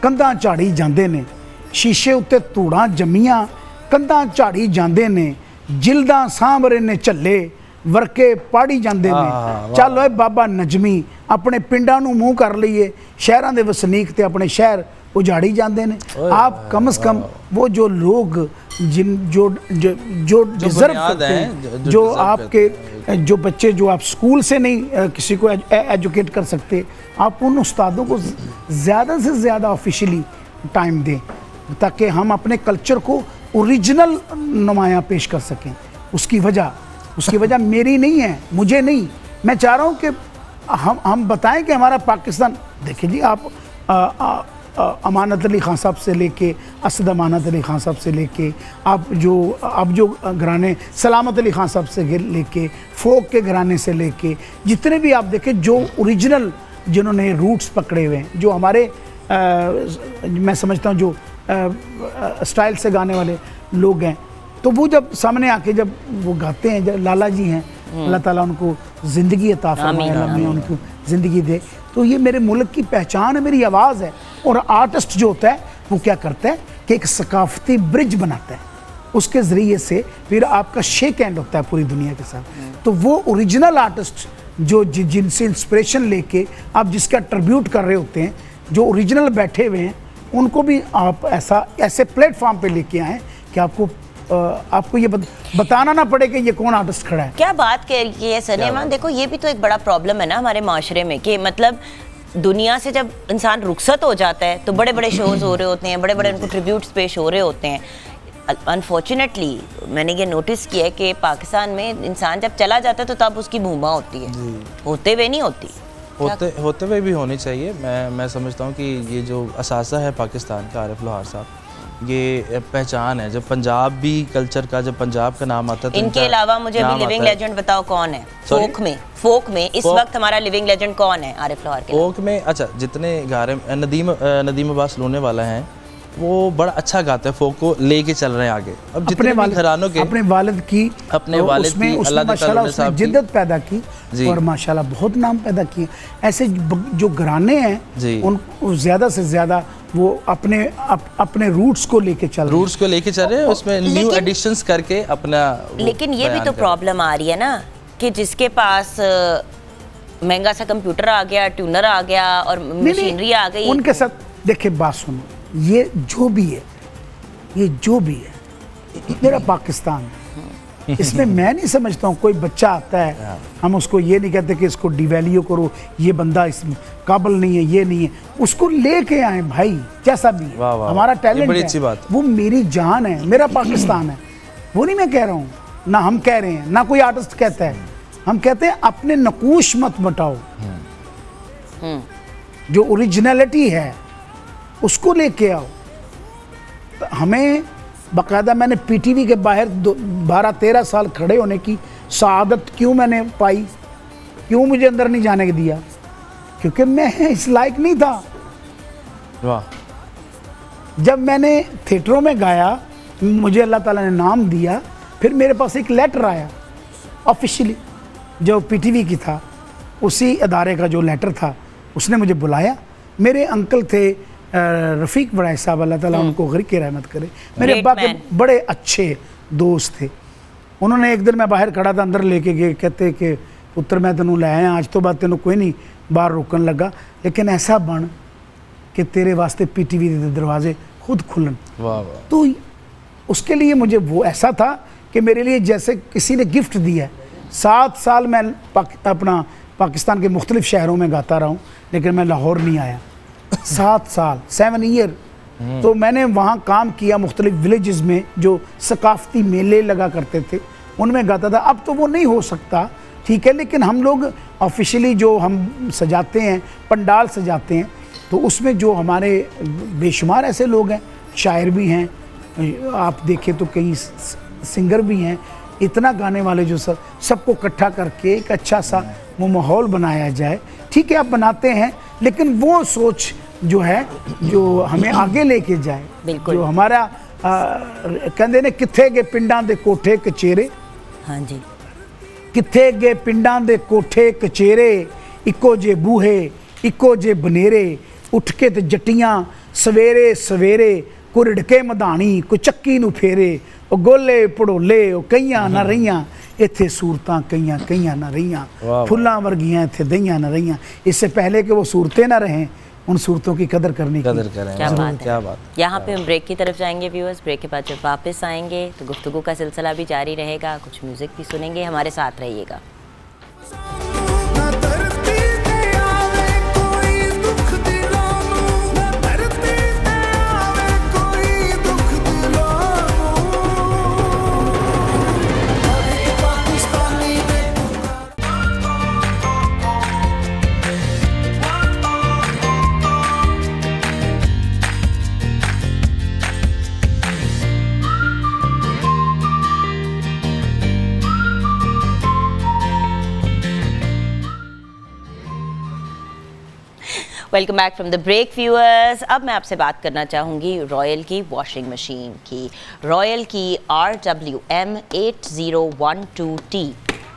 कंधां झाड़ी जांदे ने, शीशे उत्ते धूड़ां जमीਆਂ कंधां झाड़ी जांदे ने, जिल्दां सांभरे ने झल्ले वरके पाड़ी जांदे ने। चल ओए बाबा नजमी अपने पिंडां नूं मूंह कर लईए, शहरां दे वसनीक ते अपने शहर उजाड़ी जाते हैं। आप कम से कम वो जो लोग जो डिजर्व करते हैं, जो आपके जो बच्चे जो आप स्कूल से नहीं किसी को एजुकेट कर सकते, आप उन उस्तादों को ज़्यादा से ज़्यादा ऑफिशियली टाइम दें ताकि हम अपने कल्चर को ओरिजिनल नुमायाँ पेश कर सकें। उसकी वजह मेरी नहीं है, मुझे नहीं। मैं चाह रहा हूँ कि हम बताएं कि हमारा पाकिस्तान, देखिए जी आप अमानत अली खान साहब से लेके असद अमानत अली खान साहब से लेके अब जो घराने सलामत अली खान साहब से लेके फोक के घराने से लेके जितने भी आप देखें जो ओरिजिनल जिन्होंने रूट्स पकड़े हुए हैं, जो हमारे मैं समझता हूँ जो स्टाइल से गाने वाले लोग हैं, तो वो जब सामने आके जब वो गाते हैं, जब लाला जी हैं, अल्लाह ताला उनको ज़िंदगी अता फरमाए, अल्लाह उनको ज़िंदगी दे, तो ये मेरे मुल्क की पहचान है, मेरी आवाज़ है। और आर्टिस्ट जो होता है वो क्या करता है कि एक सकाफती ब्रिज बनाता है, उसके ज़रिए से फिर आपका शेक हैंड होता है पूरी दुनिया के साथ। तो वो ओरिजिनल आर्टिस्ट जो जिनसे इंस्पिरेशन लेके आप जिसका ट्रिब्यूट कर रहे होते हैं, जो ओरिजिनल बैठे हुए हैं, उनको भी आप ऐसे प्लेटफॉर्म पे लेके आएँ कि आपको ये बताना ना पड़े कि ये कौन आर्टिस्ट खड़ा है। क्या बात करिए सनेमा, देखो ये भी तो एक बड़ा प्रॉब्लम है ना हमारे माशरे में कि मतलब दुनिया से जब इंसान रुखसत हो जाता है तो बड़े बड़े शोज हो रहे होते हैं, बड़े बड़े उनको ट्रिब्यूट्स पेश हो रहे होते हैं। अनफॉर्चुनेटली मैंने ये नोटिस किया है कि पाकिस्तान में इंसान जब चला जाता है तो तब उसकी भूमा होती है, होते हुए नहीं होती। होते हुए भी होनी चाहिए। मैं समझता हूँ कि ये जो असासा है पाकिस्तान का, आरिफ लोहार साहब, ये पहचान है। जब पंजाबी कल्चर का, जब पंजाब का नाम आता है तो इनके अलावा मुझे अभी लिविंग लेजेंड बताओ कौन है फोक में इस वक्त हमारा लिविंग लेजेंड कौन है आरिफ लोहार के? फोक में अच्छा जितने गा रहे, नदीम अब्बास लोने वाला है, वो बड़ा अच्छा गाते हैं, फोक को लेके चल रहे हैं आगे। अब जितने भी घरानों के अपने वालिद की अल्लाह माशाल्लाह उसने जिद्दत पैदा की और माशाल्लाह बहुत नाम पैदा किए। ऐसे जो घराने हैं उन ज़्यादा से ज़्यादा वो अपने रूट्स को लेके चल रहे हैं, उसमें न्यू एडिशंस करके अपना। लेकिन ये भी तो प्रॉब्लम आ रही है ना कि जिसके पास महंगा सा कंप्यूटर आ गया, ट्यूनर आ गया और मशीनरी आ गई, उनके साथ देखिए बात सुनो, ये जो भी है मेरा पाकिस्तान है। इसमें मैं नहीं समझता हूँ कोई बच्चा आता है, हम उसको ये नहीं कहते कि इसको डिवैल्यू करो, ये बंदा इस काबिल नहीं है, ये नहीं है, उसको लेके आए भाई, जैसा भी है हमारा टैलेंट है, वो मेरी जान है, मेरा पाकिस्तान है। वो नहीं मैं कह रहा हूँ, ना हम कह रहे हैं, ना कोई आर्टिस्ट कहता है, हम कहते हैं अपने नकूश मत मटाओ, जो ओरिजिनलिटी है उसको लेके आओ। तो हमें बाकायदा मैंने पीटीवी के बाहर 12-13 साल खड़े होने की सआदत क्यों मैंने पाई, क्यों मुझे अंदर नहीं जाने के दिया? क्योंकि मैं इस लायक नहीं था। वाह। जब मैंने थिएटरों में गाया, मुझे अल्लाह ताला ने नाम दिया, फिर मेरे पास एक लेटर आया ऑफिशियली जो पीटीवी की था, उसी अदारे का जो लेटर था, उसने मुझे बुलाया। मेरे अंकल थे रफ़ीक बड़ाई साहब, अल्लाह ताला उनको गरीब की रहमत करे, मेरे अब्बा के बड़े अच्छे दोस्त थे। उन्होंने एक दिन मैं बाहर खड़ा था, अंदर लेके गए, कहते कि पुत्र मैं तेनों ले आया, आज तो बाद तेनों कोई नहीं बाहर रोकन लगा, लेकिन ऐसा बन कि तेरे वास्ते पीटीवी के दरवाजे खुद खुलन। तो उसके लिए मुझे वो ऐसा था कि मेरे लिए जैसे किसी ने गिफ्ट दिया है। 7 साल मैं अपना पाकिस्तान के मुख्तलिफ शहरों में गाता रहा हूँ, लेकिन मैं लाहौर नहीं आया। 7 साल 7 ईयर तो मैंने वहाँ काम किया, मुख्तलिफ विलेजेस में जो सकाफती मेले लगा करते थे उनमें गाता था। अब तो वो नहीं हो सकता, ठीक है, लेकिन हम लोग ऑफिशियली जो हम सजाते हैं, पंडाल सजाते हैं, तो उसमें जो हमारे बेशुमार ऐसे लोग हैं, शायर भी हैं, आप देखें तो कई सिंगर भी हैं, इतना गाने वाले जो सबको इकट्ठा करके एक अच्छा सा वो माहौल बनाया जाए। ठीक है, आप बनाते हैं, लेकिन वो सोच जो है जो हमें आगे लेके जाए, जो हमारा कहते ने किथे गए पिंडां दे कोठे कचेरे। हाँ जी, किथे गए पिंडां दे कोठे कचेरे, इको जे बूहे इको जे बनेरे, उठ के ते जट्टियां सवेरे सवेरे, को रिड़के मधानी को चक्की नू फेरे, ओ गोले पड़ोले ओ कईयां ना रहियां, इत्थे सूरतां कईयां कईयां ना रहियां, फुल्लां वर्गियां इत्थे दईयां ना रहियां। इससे पहले कि वो सूरतें ना रहें, उन सूरतों की कदर करें। क्या बात। यहाँ पे हम ब्रेक की तरफ जाएंगे व्यूअर्स, ब्रेक के बाद जब वापस आएंगे तो गुफ्तगू का सिलसिला भी जारी रहेगा, कुछ म्यूजिक भी सुनेंगे, हमारे साथ रहिएगा। Welcome back from the break viewers. अब मैं आपसे बात करना चाहूँगी रॉयल की वॉशिंग मशीन की, रॉयल की RWM8012T।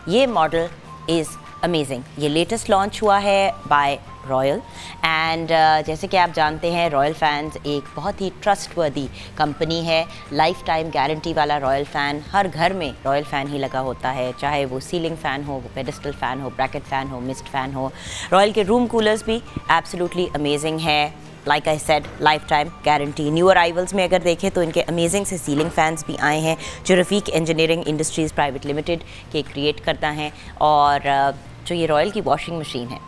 ये मॉडल इज़ अमेजिंग। ये लेटेस्ट लॉन्च हुआ है बाय रॉयल एंड जैसे कि आप जानते हैं रॉयल फैंस एक बहुत ही ट्रस्टवर्दी कंपनी है। लाइफ टाइम गारंटी वाला रॉयल फ़ैन, हर घर में रॉयल फ़ैन ही लगा होता है, चाहे वो सीलिंग फ़ैन हो, वो पेडिस्टल फ़ैन हो, ब्रैकेट फ़ैन हो, मिस्ट फ़ैन हो। रॉयल के रूम कूलर्स भी एब्सोल्युटली अमेजिंग है। Like I said, life time guarantee. New arrivals में अगर देखें तो इनके अमेजिंग से सीलिंग फैंस भी आए हैं जो Rafiq engineering industries private limited के क्रिएट करता है। और जो ये रॉयल की वॉशिंग मशीन है,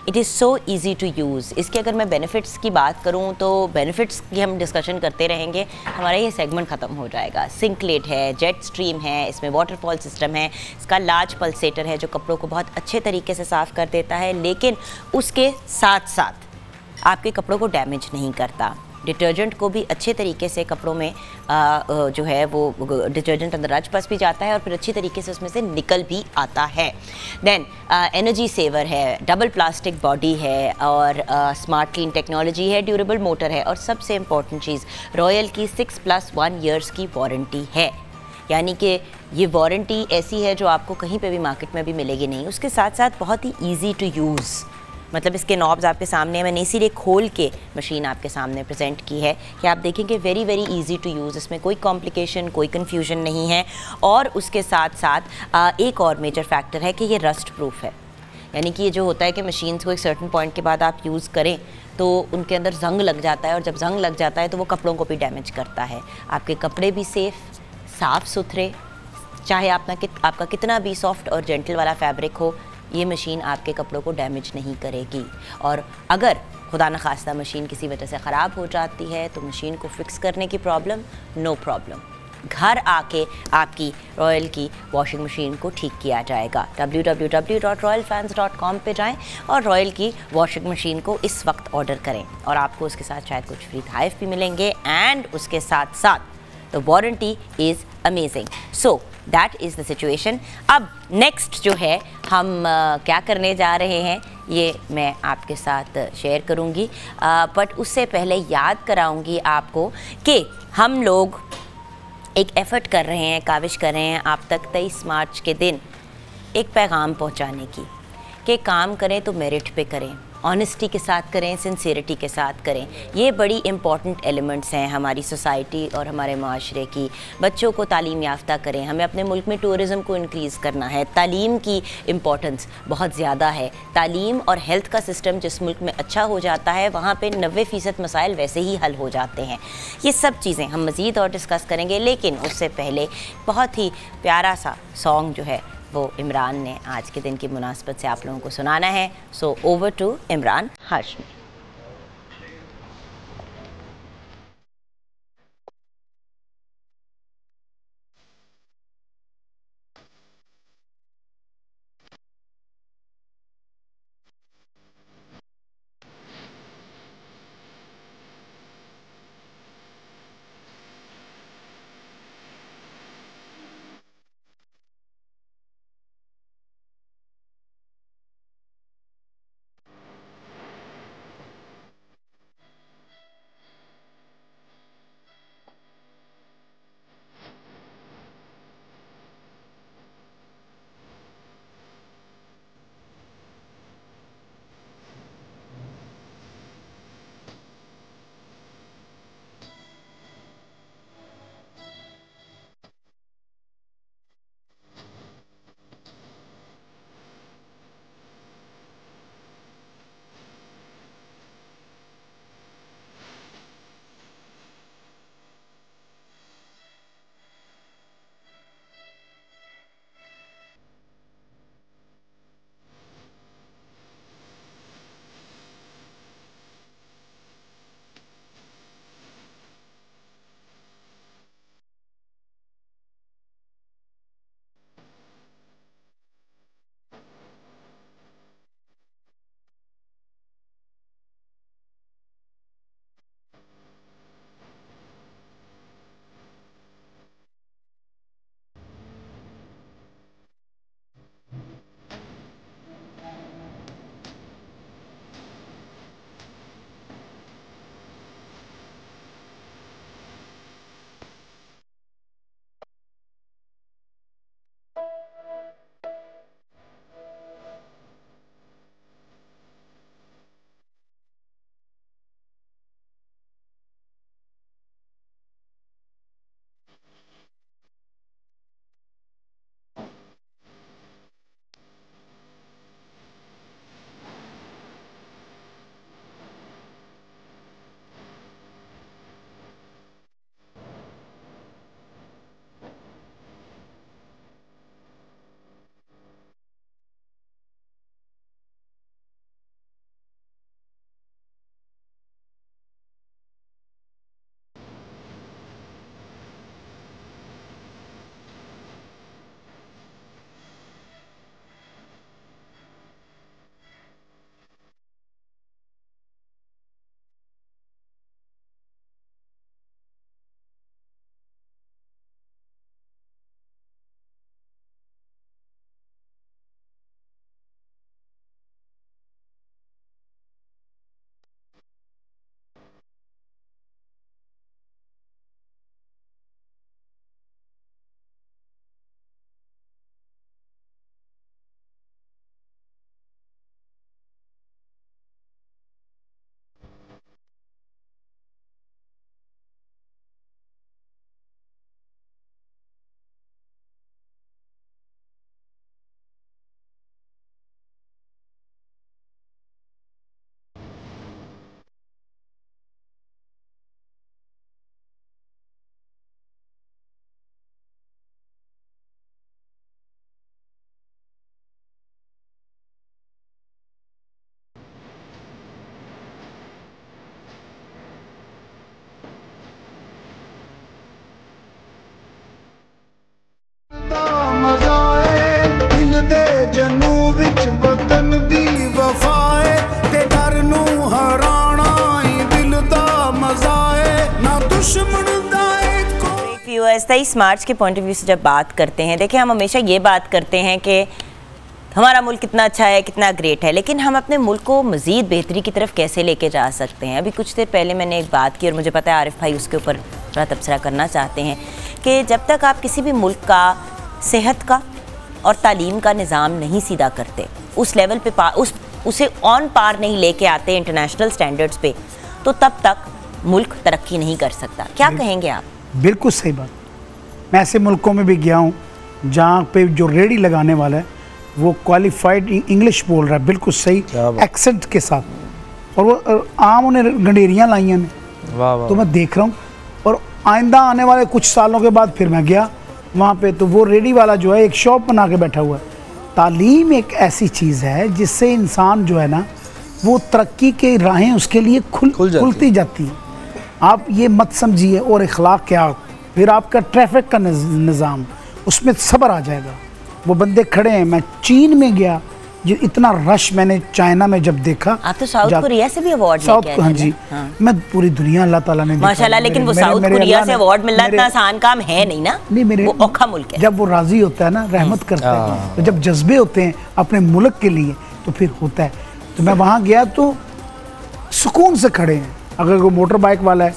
it is so easy to use. इसके अगर मैं बेनिफिट्स की बात करूँ तो बेनिफिट्स की हम डिस्कशन करते रहेंगे, हमारा ये सेगमेंट ख़त्म हो जाएगा। सिंकलेट है, जेट स्ट्रीम है, इसमें वाटरफॉल सिस्टम है, इसका लार्ज पल्सेटर है जो कपड़ों को बहुत अच्छे तरीके से साफ़ कर देता है, लेकिन उसके साथ साथ आपके कपड़ों को डैमेज नहीं करता। डिटर्जेंट को भी अच्छे तरीके से कपड़ों में जो है वो डिटर्जेंट अंदर रच पस भी जाता है और फिर अच्छी तरीके से उसमें से निकल भी आता है। देन एनर्जी सेवर है, डबल प्लास्टिक बॉडी है और स्मार्ट क्लीन टेक्नोलॉजी है, ड्यूरेबल मोटर है और सबसे इम्पॉर्टेंट चीज़ रॉयल की 6+1 ईयर्स की वारंटी है। यानी कि ये वारंटी ऐसी है जो आपको कहीं पे भी मार्केट में भी मिलेगी नहीं। उसके साथ साथ बहुत ही ईजी टू यूज़, मतलब इसके नॉब्स आपके सामने, मैंने इसीलिए खोल के मशीन आपके सामने प्रेजेंट की है कि आप देखेंगे very very easy to use. इसमें कोई कॉम्प्लिकेशन, कोई कन्फ्यूजन नहीं है। और उसके साथ साथ एक और मेजर फैक्टर है कि ये रस्ट प्रूफ है। यानी कि ये जो होता है कि मशीन्स को एक सर्टन पॉइंट के बाद आप यूज़ करें तो उनके अंदर जंग लग जाता है और जब जंग लग जाता है तो वो कपड़ों को भी डैमेज करता है। आपके कपड़े भी सेफ़, साफ़ सुथरे, चाहे आपका कितना भी सॉफ्ट और जेंटल वाला फैब्रिक हो, ये मशीन आपके कपड़ों को डैमेज नहीं करेगी। और अगर खुदा न खास्ता मशीन किसी वजह से ख़राब हो जाती है तो मशीन को फिक्स करने की प्रॉब्लम, नो प्रॉब्लम, घर आके आपकी रॉयल की वॉशिंग मशीन को ठीक किया जाएगा। www.royalfans.com पे जाएं और रॉयल की वॉशिंग मशीन को इस वक्त ऑर्डर करें और आपको उसके साथ शायद कुछ फ्री तोहफ़े भी मिलेंगे एंड उसके साथ साथ the warranty is amazing. So that is the situation. अब नेक्स्ट जो है हम क्या करने जा रहे हैं ये मैं आपके साथ शेयर करूंगी, बट उससे पहले याद कराऊंगी आपको कि हम लोग एक एफ़र्ट कर रहे हैं, काविश कर रहे हैं आप तक 23 मार्च के दिन एक पैगाम पहुंचाने की कि काम करें तो मेरिट पे करें, ऑनेस्टी के साथ करें, सिंसियरिटी के साथ करें। ये बड़ी इंपॉर्टेंट एलिमेंट्स हैं हमारी सोसाइटी और हमारे माशरे की। बच्चों को तालीम याफ्ता करें, हमें अपने मुल्क में टूरिज़म को इंक्रीज़ करना है। तालीम की इम्पॉर्टेंस बहुत ज़्यादा है। तालीम और हेल्थ का सिस्टम जिस मुल्क में अच्छा हो जाता है वहाँ पे 90% मसाइल वैसे ही हल हो जाते हैं। ये सब चीज़ें हम मज़ीद और डिस्कस करेंगे, लेकिन उससे पहले बहुत ही प्यारा सा सॉन्ग जो है वो इमरान ने आज के दिन की मुनासबत से आप लोगों को सुनाना है। So over to Imran Hashmi. 23 March के पॉइंट ऑफ व्यू से जब बात करते हैं, देखिए हम हमेशा ये बात करते हैं कि हमारा मुल्क कितना अच्छा है, कितना ग्रेट है, लेकिन हम अपने मुल्क को मज़ीद बेहतरी की तरफ कैसे लेके जा सकते हैं। अभी कुछ देर पहले मैंने एक बात की और मुझे पता है आरिफ भाई उसके ऊपर थोड़ा तबसरा करना चाहते हैं कि जब तक आप किसी भी मुल्क का सेहत का और तालीम का निज़ाम नहीं सीधा करते, उस लेवल पे उसे ऑन पार नहीं लेके आते इंटरनेशनल स्टैंडर्ड्स पे, तो तब तक मुल्क तरक्की नहीं कर सकता। क्या कहेंगे आप? बिल्कुल सही बात। मैं ऐसे मुल्कों में भी गया हूँ जहाँ पे जो रेडी लगाने वाला है वो क्वालिफाइड इंग्लिश बोल रहा है, बिल्कुल सही एक्सेंट के साथ, और वो आम उन्हें गंडेरियाँ लाई हैं। तो मैं देख रहा हूँ, और आइंदा आने वाले कुछ सालों के बाद फिर मैं गया वहाँ पे, तो वो रेडी वाला जो है एक शॉप बना के बैठा हुआ है। तालीम एक ऐसी चीज़ है जिससे इंसान जो है ना वो तरक्की के राहें उसके लिए खुलती जाती हैं। आप ये मत समझिए। और इखलाक क्या, फिर आपका ट्रैफिक का निज़ाम, उसमें सब्र आ जाएगा। वो बंदे खड़े हैं। मैं चीन में गया, ये इतना रश मैंने चाइना में जब देखा। आप तो साउथ कोरिया से भी अवार्ड लेके आए। हाँ जी, मैं पूरी दुनिया अल्लाह ताला ने माशाल्लाह, लेकिन वो साउथ कोरिया से अवार्ड मिलना इतना आसान काम है नहीं ना। नहीं, वो औखा मुल्क है। जब वो राजी होता है ना, रहमत करता है, तो जब जज्बे होते हैं अपने मुल्क के लिए तो फिर होता है। तो मैं वहाँ गया तो सुकून से खड़े हैं। अगर वो मोटर बाइक वाला है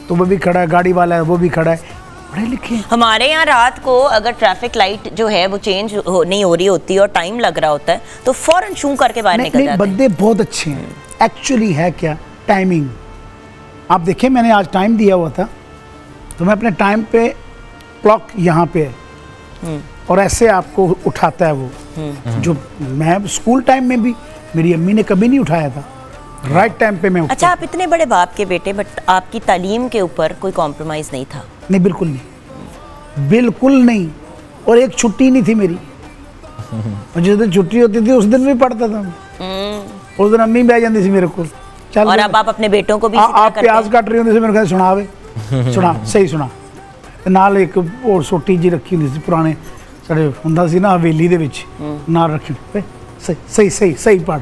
तो वो भी खड़ा है, गाड़ी वाला है वो भी खड़ा है, पढ़े लिखे। हमारे यहाँ रात को अगर ट्रैफिक लाइट जो है वो चेंज नहीं हो रही होती और टाइम लग रहा होता है तो फौरन शू करके बाहर निकल जाते हैं। बंदे बहुत अच्छे हैं। एक्चुअली है क्या, टाइमिंग। आप देखिए, मैंने आज टाइम दिया हुआ था तो मैं अपने टाइम पे, क्लॉक यहाँ पे है और ऐसे आपको उठाता है वो। जो मैं स्कूल टाइम में भी मेरी अम्मी ने कभी नहीं उठाया था, राइट टाइम पे मैं उठता। अच्छा, आप इतने बड़े बाप के बेटे, बट आपकी तालीम के ऊपर कोई कॉम्प्रोमाइज़ नहीं था? नहीं, बिल्कुल नहीं, बिल्कुल नहीं। और एक छुट्टी नहीं थी मेरी। और जिस दिन छुट्टी होती थी उस दिन भी पढ़ता था। उस दिन अम्मी बैठ जाती थी मेरे को। चल, और अब आप अपने बेटों को भी आप प्याज काट रही होती थी, मेरे को सुनावे सुना सही सुना। नाल एक और सोटी जी रखी होती थी पुराने साढ़े हुंदा सी ना हवेली दे विच, नाल रखी सही सही सही पढ़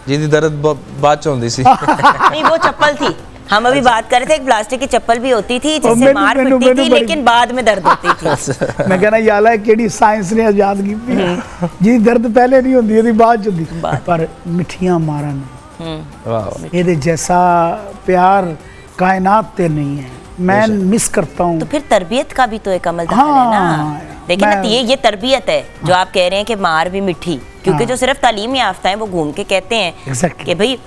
जी। दर्द बात च होंदी सी। नहीं, वो चप्पल थी। हम अभी बात कर रहे थे, एक प्लास्टिक की चप्पल भी होती थी जिससे मार पड़ती थी, लेकिन बाद में दर्द होती थी। मैं कहना याला है केड़ी साइंस ने आजाद की जी, दर्द पहले नहीं होंदी, ओदी बाद च होंदी, पर मिठियां मारा ने ये जैसा प्यार कायनात ते नहीं है। मैं मिस करता हूँ। तो फिर तरबियत का भी तो एक अमल दखल है ना। देखिए ना, ये तरबियत है जो आप कह रहे हैं कि मार भी मिठी, क्योंकि जो सिर्फ तालीम याफ्ता है वो घूम के कहते हैं कि भाई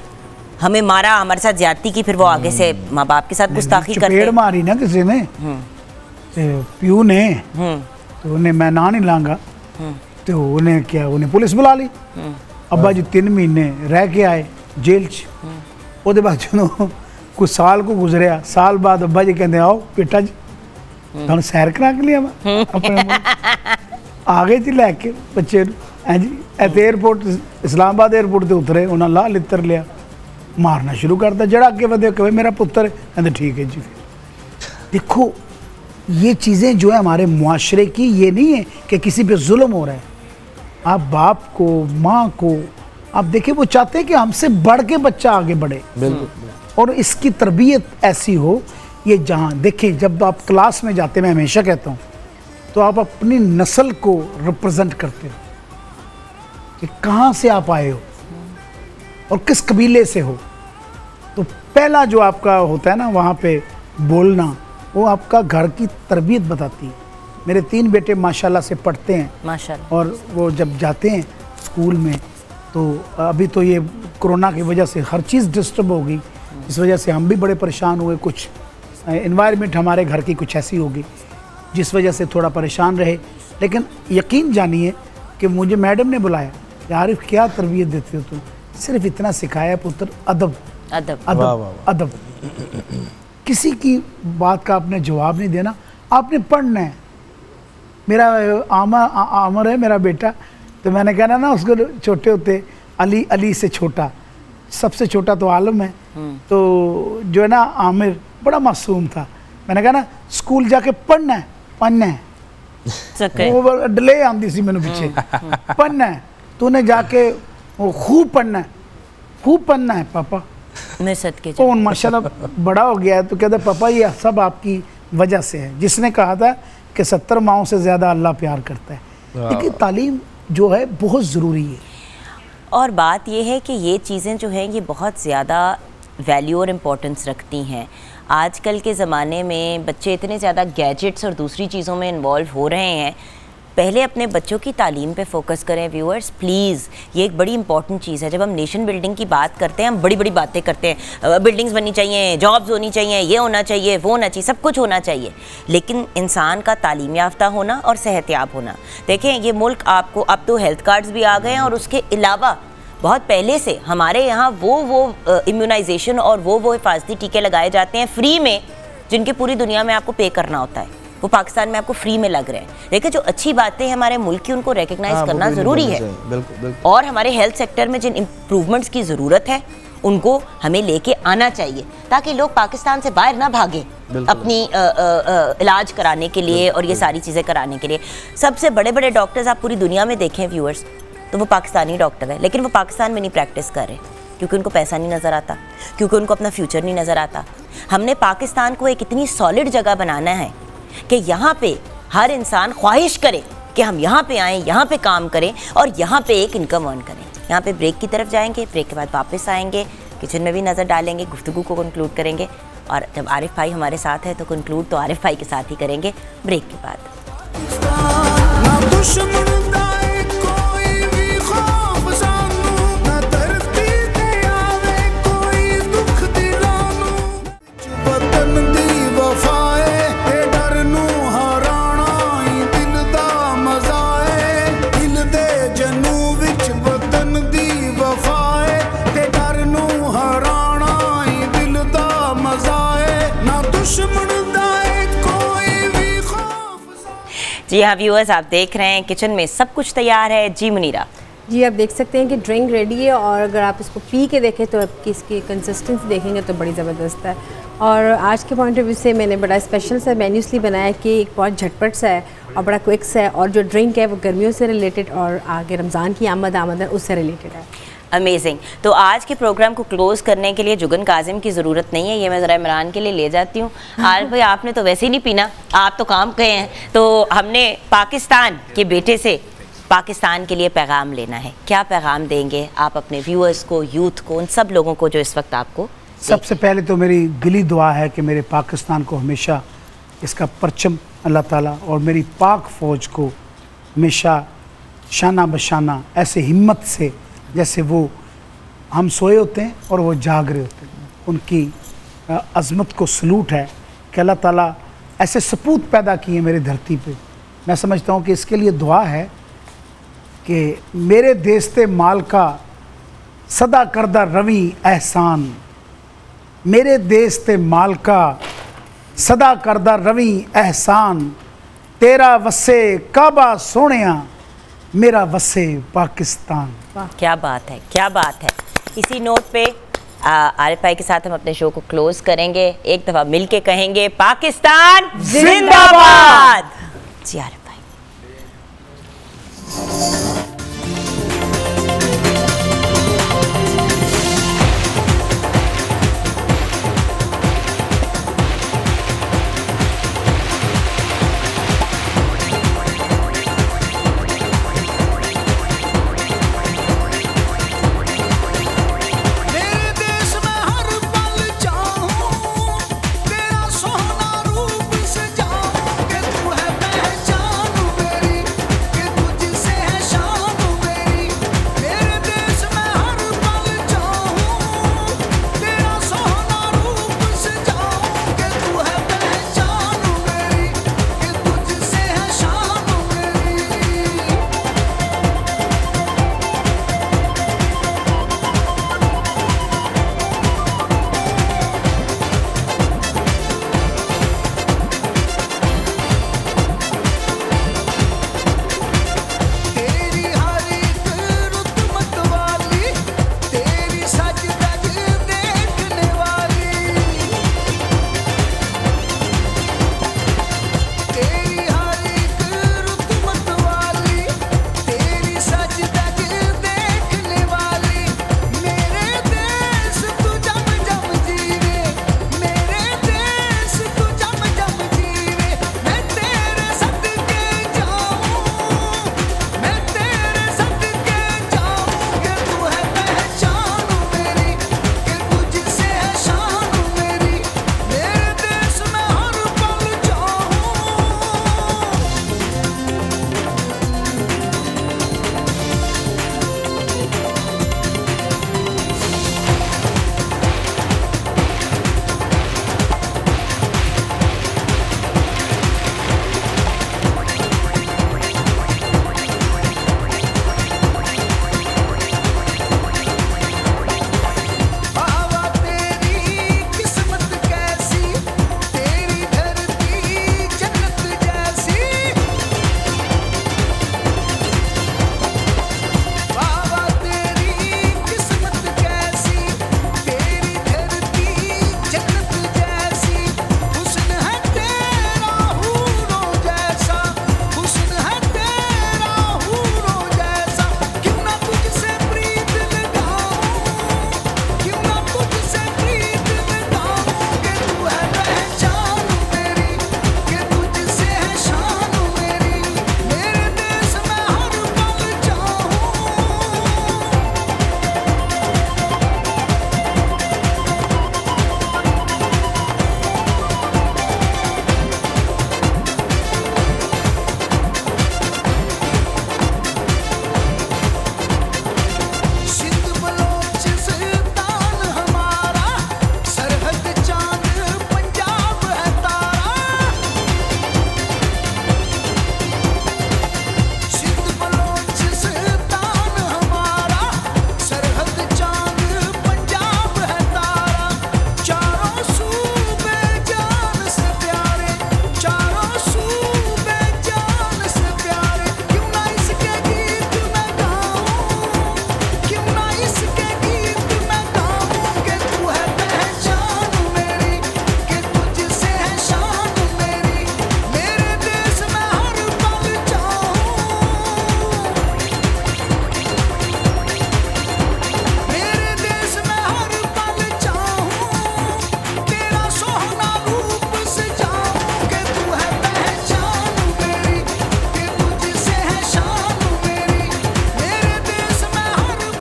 हमें मारा, हमारे साथ ज्यादती की, फिर वो आगे से माँ बाप के साथ गुस्ताखी करते हैं। चपेड़ मारी ना किसी ने, प्यू ने, तो उन्हें मैं ना नहीं लांगा, तो उन्हें क्या, उन्हें पुलिस बुला ली। अब्बा जी 3 महीने रह के आए जेल च। ਉਹਦੇ बाद जो कुछ साल को गुजरिया, साल बाद अब्बा जी कहते आओ बेटा जी तुम सैर करा के लिया अपने आ गए जी लैके बच्चे जी। एयरपोर्ट इस्लामाबाद एयरपोर्ट से उतरे, उन्हें ला लित्र लिया, मारना शुरू करता। जरा अगे बढ़े कहे मेरा पुत्र कहते ठीक है जी। फिर देखो ये चीज़ें जो है हमारे मुआशरे की, ये नहीं है कि किसी पे जुल्म हो रहा है। आप बाप को, माँ को आप देखिए, वो चाहते हैं कि हमसे बढ़ के बच्चा आगे बढ़े और इसकी तरबियत ऐसी हो। ये जहाँ देखिए, जब आप क्लास में जाते, मैं हमेशा कहता हूँ, तो आप अपनी नस्ल को रिप्रेजेंट करते हो कि कहाँ से आप आए हो और किस कबीले से हो। तो पहला जो आपका होता है ना वहाँ पे बोलना, वो आपका घर की तरबियत बताती है। मेरे 3 बेटे माशाल्लाह से पढ़ते हैं माशाल्लाह, और वो जब जाते हैं स्कूल में, तो अभी तो ये कोरोना की वजह से हर चीज़ डिस्टर्ब हो गई, इस वजह से हम भी बड़े परेशान हुए। कुछ एनवायरनमेंट हमारे घर की कुछ ऐसी होगी जिस वजह से थोड़ा परेशान रहे। लेकिन यकीन जानिए कि मुझे मैडम ने बुलाया, आरिफ क्या तरबियत देते हो तुम? सिर्फ इतना सिखाया पुत्र, अदब अदब अदब अदब। किसी की बात का आपने जवाब नहीं देना, आपने पढ़ना है। मेरा आमर है मेरा बेटा, तो मैंने कहना ना उसको छोटे होते अली से छोटा, सबसे छोटा तो आलम है, तो जो है ना आमिर बड़ा मासूम था। मैंने कहा ना स्कूल जाके पढ़ना है वो डिले आती सी मैंने पीछे, पढ़ना है तूने जाके, वो खूब पढ़ना है पापा। मैं सदके माशाल्लाह बड़ा हो गया है, तो कहता पापा ये सब आपकी वजह से है। जिसने कहा था कि 70 माओं से ज़्यादा अल्लाह प्यार करता है। लेकिन तालीम जो है बहुत ज़रूरी है। और बात यह है कि ये चीज़ें जो हैं ये बहुत ज़्यादा वैल्यू और इम्पोर्टेंस रखती हैं। आजकल के ज़माने में बच्चे इतने ज़्यादा गैजेट्स और दूसरी चीज़ों में इन्वॉल्व हो रहे हैं। पहले अपने बच्चों की तालीम पे फोकस करें व्यूअर्स प्लीज़। ये एक बड़ी इंपॉर्टेंट चीज़ है। जब हम नेशन बिल्डिंग की बात करते हैं हम बड़ी बड़ी बातें करते हैं, बिल्डिंग्स बननी चाहिए, जॉब्स होनी चाहिए, ये होना चाहिए, वो होना चाहिए, सब कुछ होना चाहिए, लेकिन इंसान का तालीम याफ्ता होना और सेहतयाब होना। देखें ये मुल्क आपको अब तो हेल्थ कार्ड्स भी आ गए हैं और उसके अलावा बहुत पहले से हमारे यहाँ वो इम्यूनाइजेशन और वो हिफाजती टीके लगाए जाते हैं फ्री में, जिनके पूरी दुनिया में आपको पे करना होता है, वो पाकिस्तान में आपको फ्री में लग रहे हैं। लेकिन जो अच्छी बातें हैं हमारे मुल्क की उनको रिकग्नाइज करना ज़रूरी है। बिल्कुल। और हमारे हेल्थ सेक्टर में जिन इम्प्रूवमेंट्स की ज़रूरत है उनको हमें लेके आना चाहिए ताकि लोग पाकिस्तान से बाहर ना भागें अपनी इलाज कराने के लिए और ये सारी चीज़ें कराने के लिए। सबसे बड़े बड़े डॉक्टर्स आप पूरी दुनिया में देखें व्यूअर्स तो वो पाकिस्तानी डॉक्टर है, लेकिन वो पाकिस्तान में नहीं प्रैक्टिस कर रहे क्योंकि उनको पैसा नहीं नज़र आता, क्योंकि उनको अपना फ्यूचर नहीं नज़र आता। हमने पाकिस्तान को एक इतनी सॉलिड जगह बनाना है कि यहाँ पे हर इंसान ख्वाहिश करे कि हम यहाँ पे आएँ, यहाँ पे काम करें और यहाँ पे एक इनकम अर्न करें। यहाँ पे ब्रेक की तरफ जाएंगे, ब्रेक के बाद वापस आएंगे, किचन में भी नज़र डालेंगे, गुफ्तगू को कंक्लूड करेंगे और जब आरिफ भाई हमारे साथ है तो कंक्लूड तो आरिफ भाई के साथ ही करेंगे ब्रेक के बाद। जी हाँ व्यूअर्स, आप देख रहे हैं किचन में सब कुछ तैयार है। जी मुनीरा जी, आप देख सकते हैं कि ड्रिंक रेडी है और अगर आप इसको पी के देखें तो आपकी इसकी कंसिस्टेंसी देखेंगे तो बड़ी ज़बरदस्त है। और आज के पॉइंट ऑफ व्यू से मैंने बड़ा स्पेशल सा मेन्यू इसलिए बनाया कि एक बहुत झटपट सा है और बड़ा क्विक सा है और जो ड्रिंक है वो गर्मियों से रिलेटेड और आगे रमज़ान की आमद है उससे रिलेटेड है। अमेजिंग। तो आज के प्रोग्राम को क्लोज करने के लिए जुगन काजिम की ज़रूरत नहीं है, ये मैं ज़रा इमरान के लिए ले जाती हूँ। आरिफ भाई आपने तो वैसे ही नहीं पीना, आप तो काम गए हैं, तो हमने पाकिस्तान के बेटे से पाकिस्तान के लिए पैगाम लेना है। क्या पैगाम देंगे आप अपने व्यूअर्स को, यूथ को, उन सब लोगों को जो इस वक्त आपको? सबसे पहले तो मेरी दिली दुआ है कि मेरे पाकिस्तान को हमेशा इसका परचम अल्लाह ताला और मेरी पाक फ़ौज को हमेशा शाना बशाना ऐसे हिम्मत से जैसे वो हम सोए होते हैं और वो जाग रहे होते हैं, उनकी अज़मत को सलूट है कि अल्लाह ताला ऐसे सपूत पैदा किए मेरे धरती पे। मैं समझता हूँ कि इसके लिए दुआ है कि मेरे देस्ते माल का सदा करदा रवि एहसान, मेरे देस्ते माल का सदा करदा रवि एहसान, तेरा वसे काबा सोनिया मेरा वसे पाकिस्तान। क्या बात है, क्या बात है। इसी नोट पे आरिफ भाई के साथ हम अपने शो को क्लोज करेंगे। एक दफ़ा मिल के कहेंगे पाकिस्तान जिंदाबाद। जी आरिफ भाई।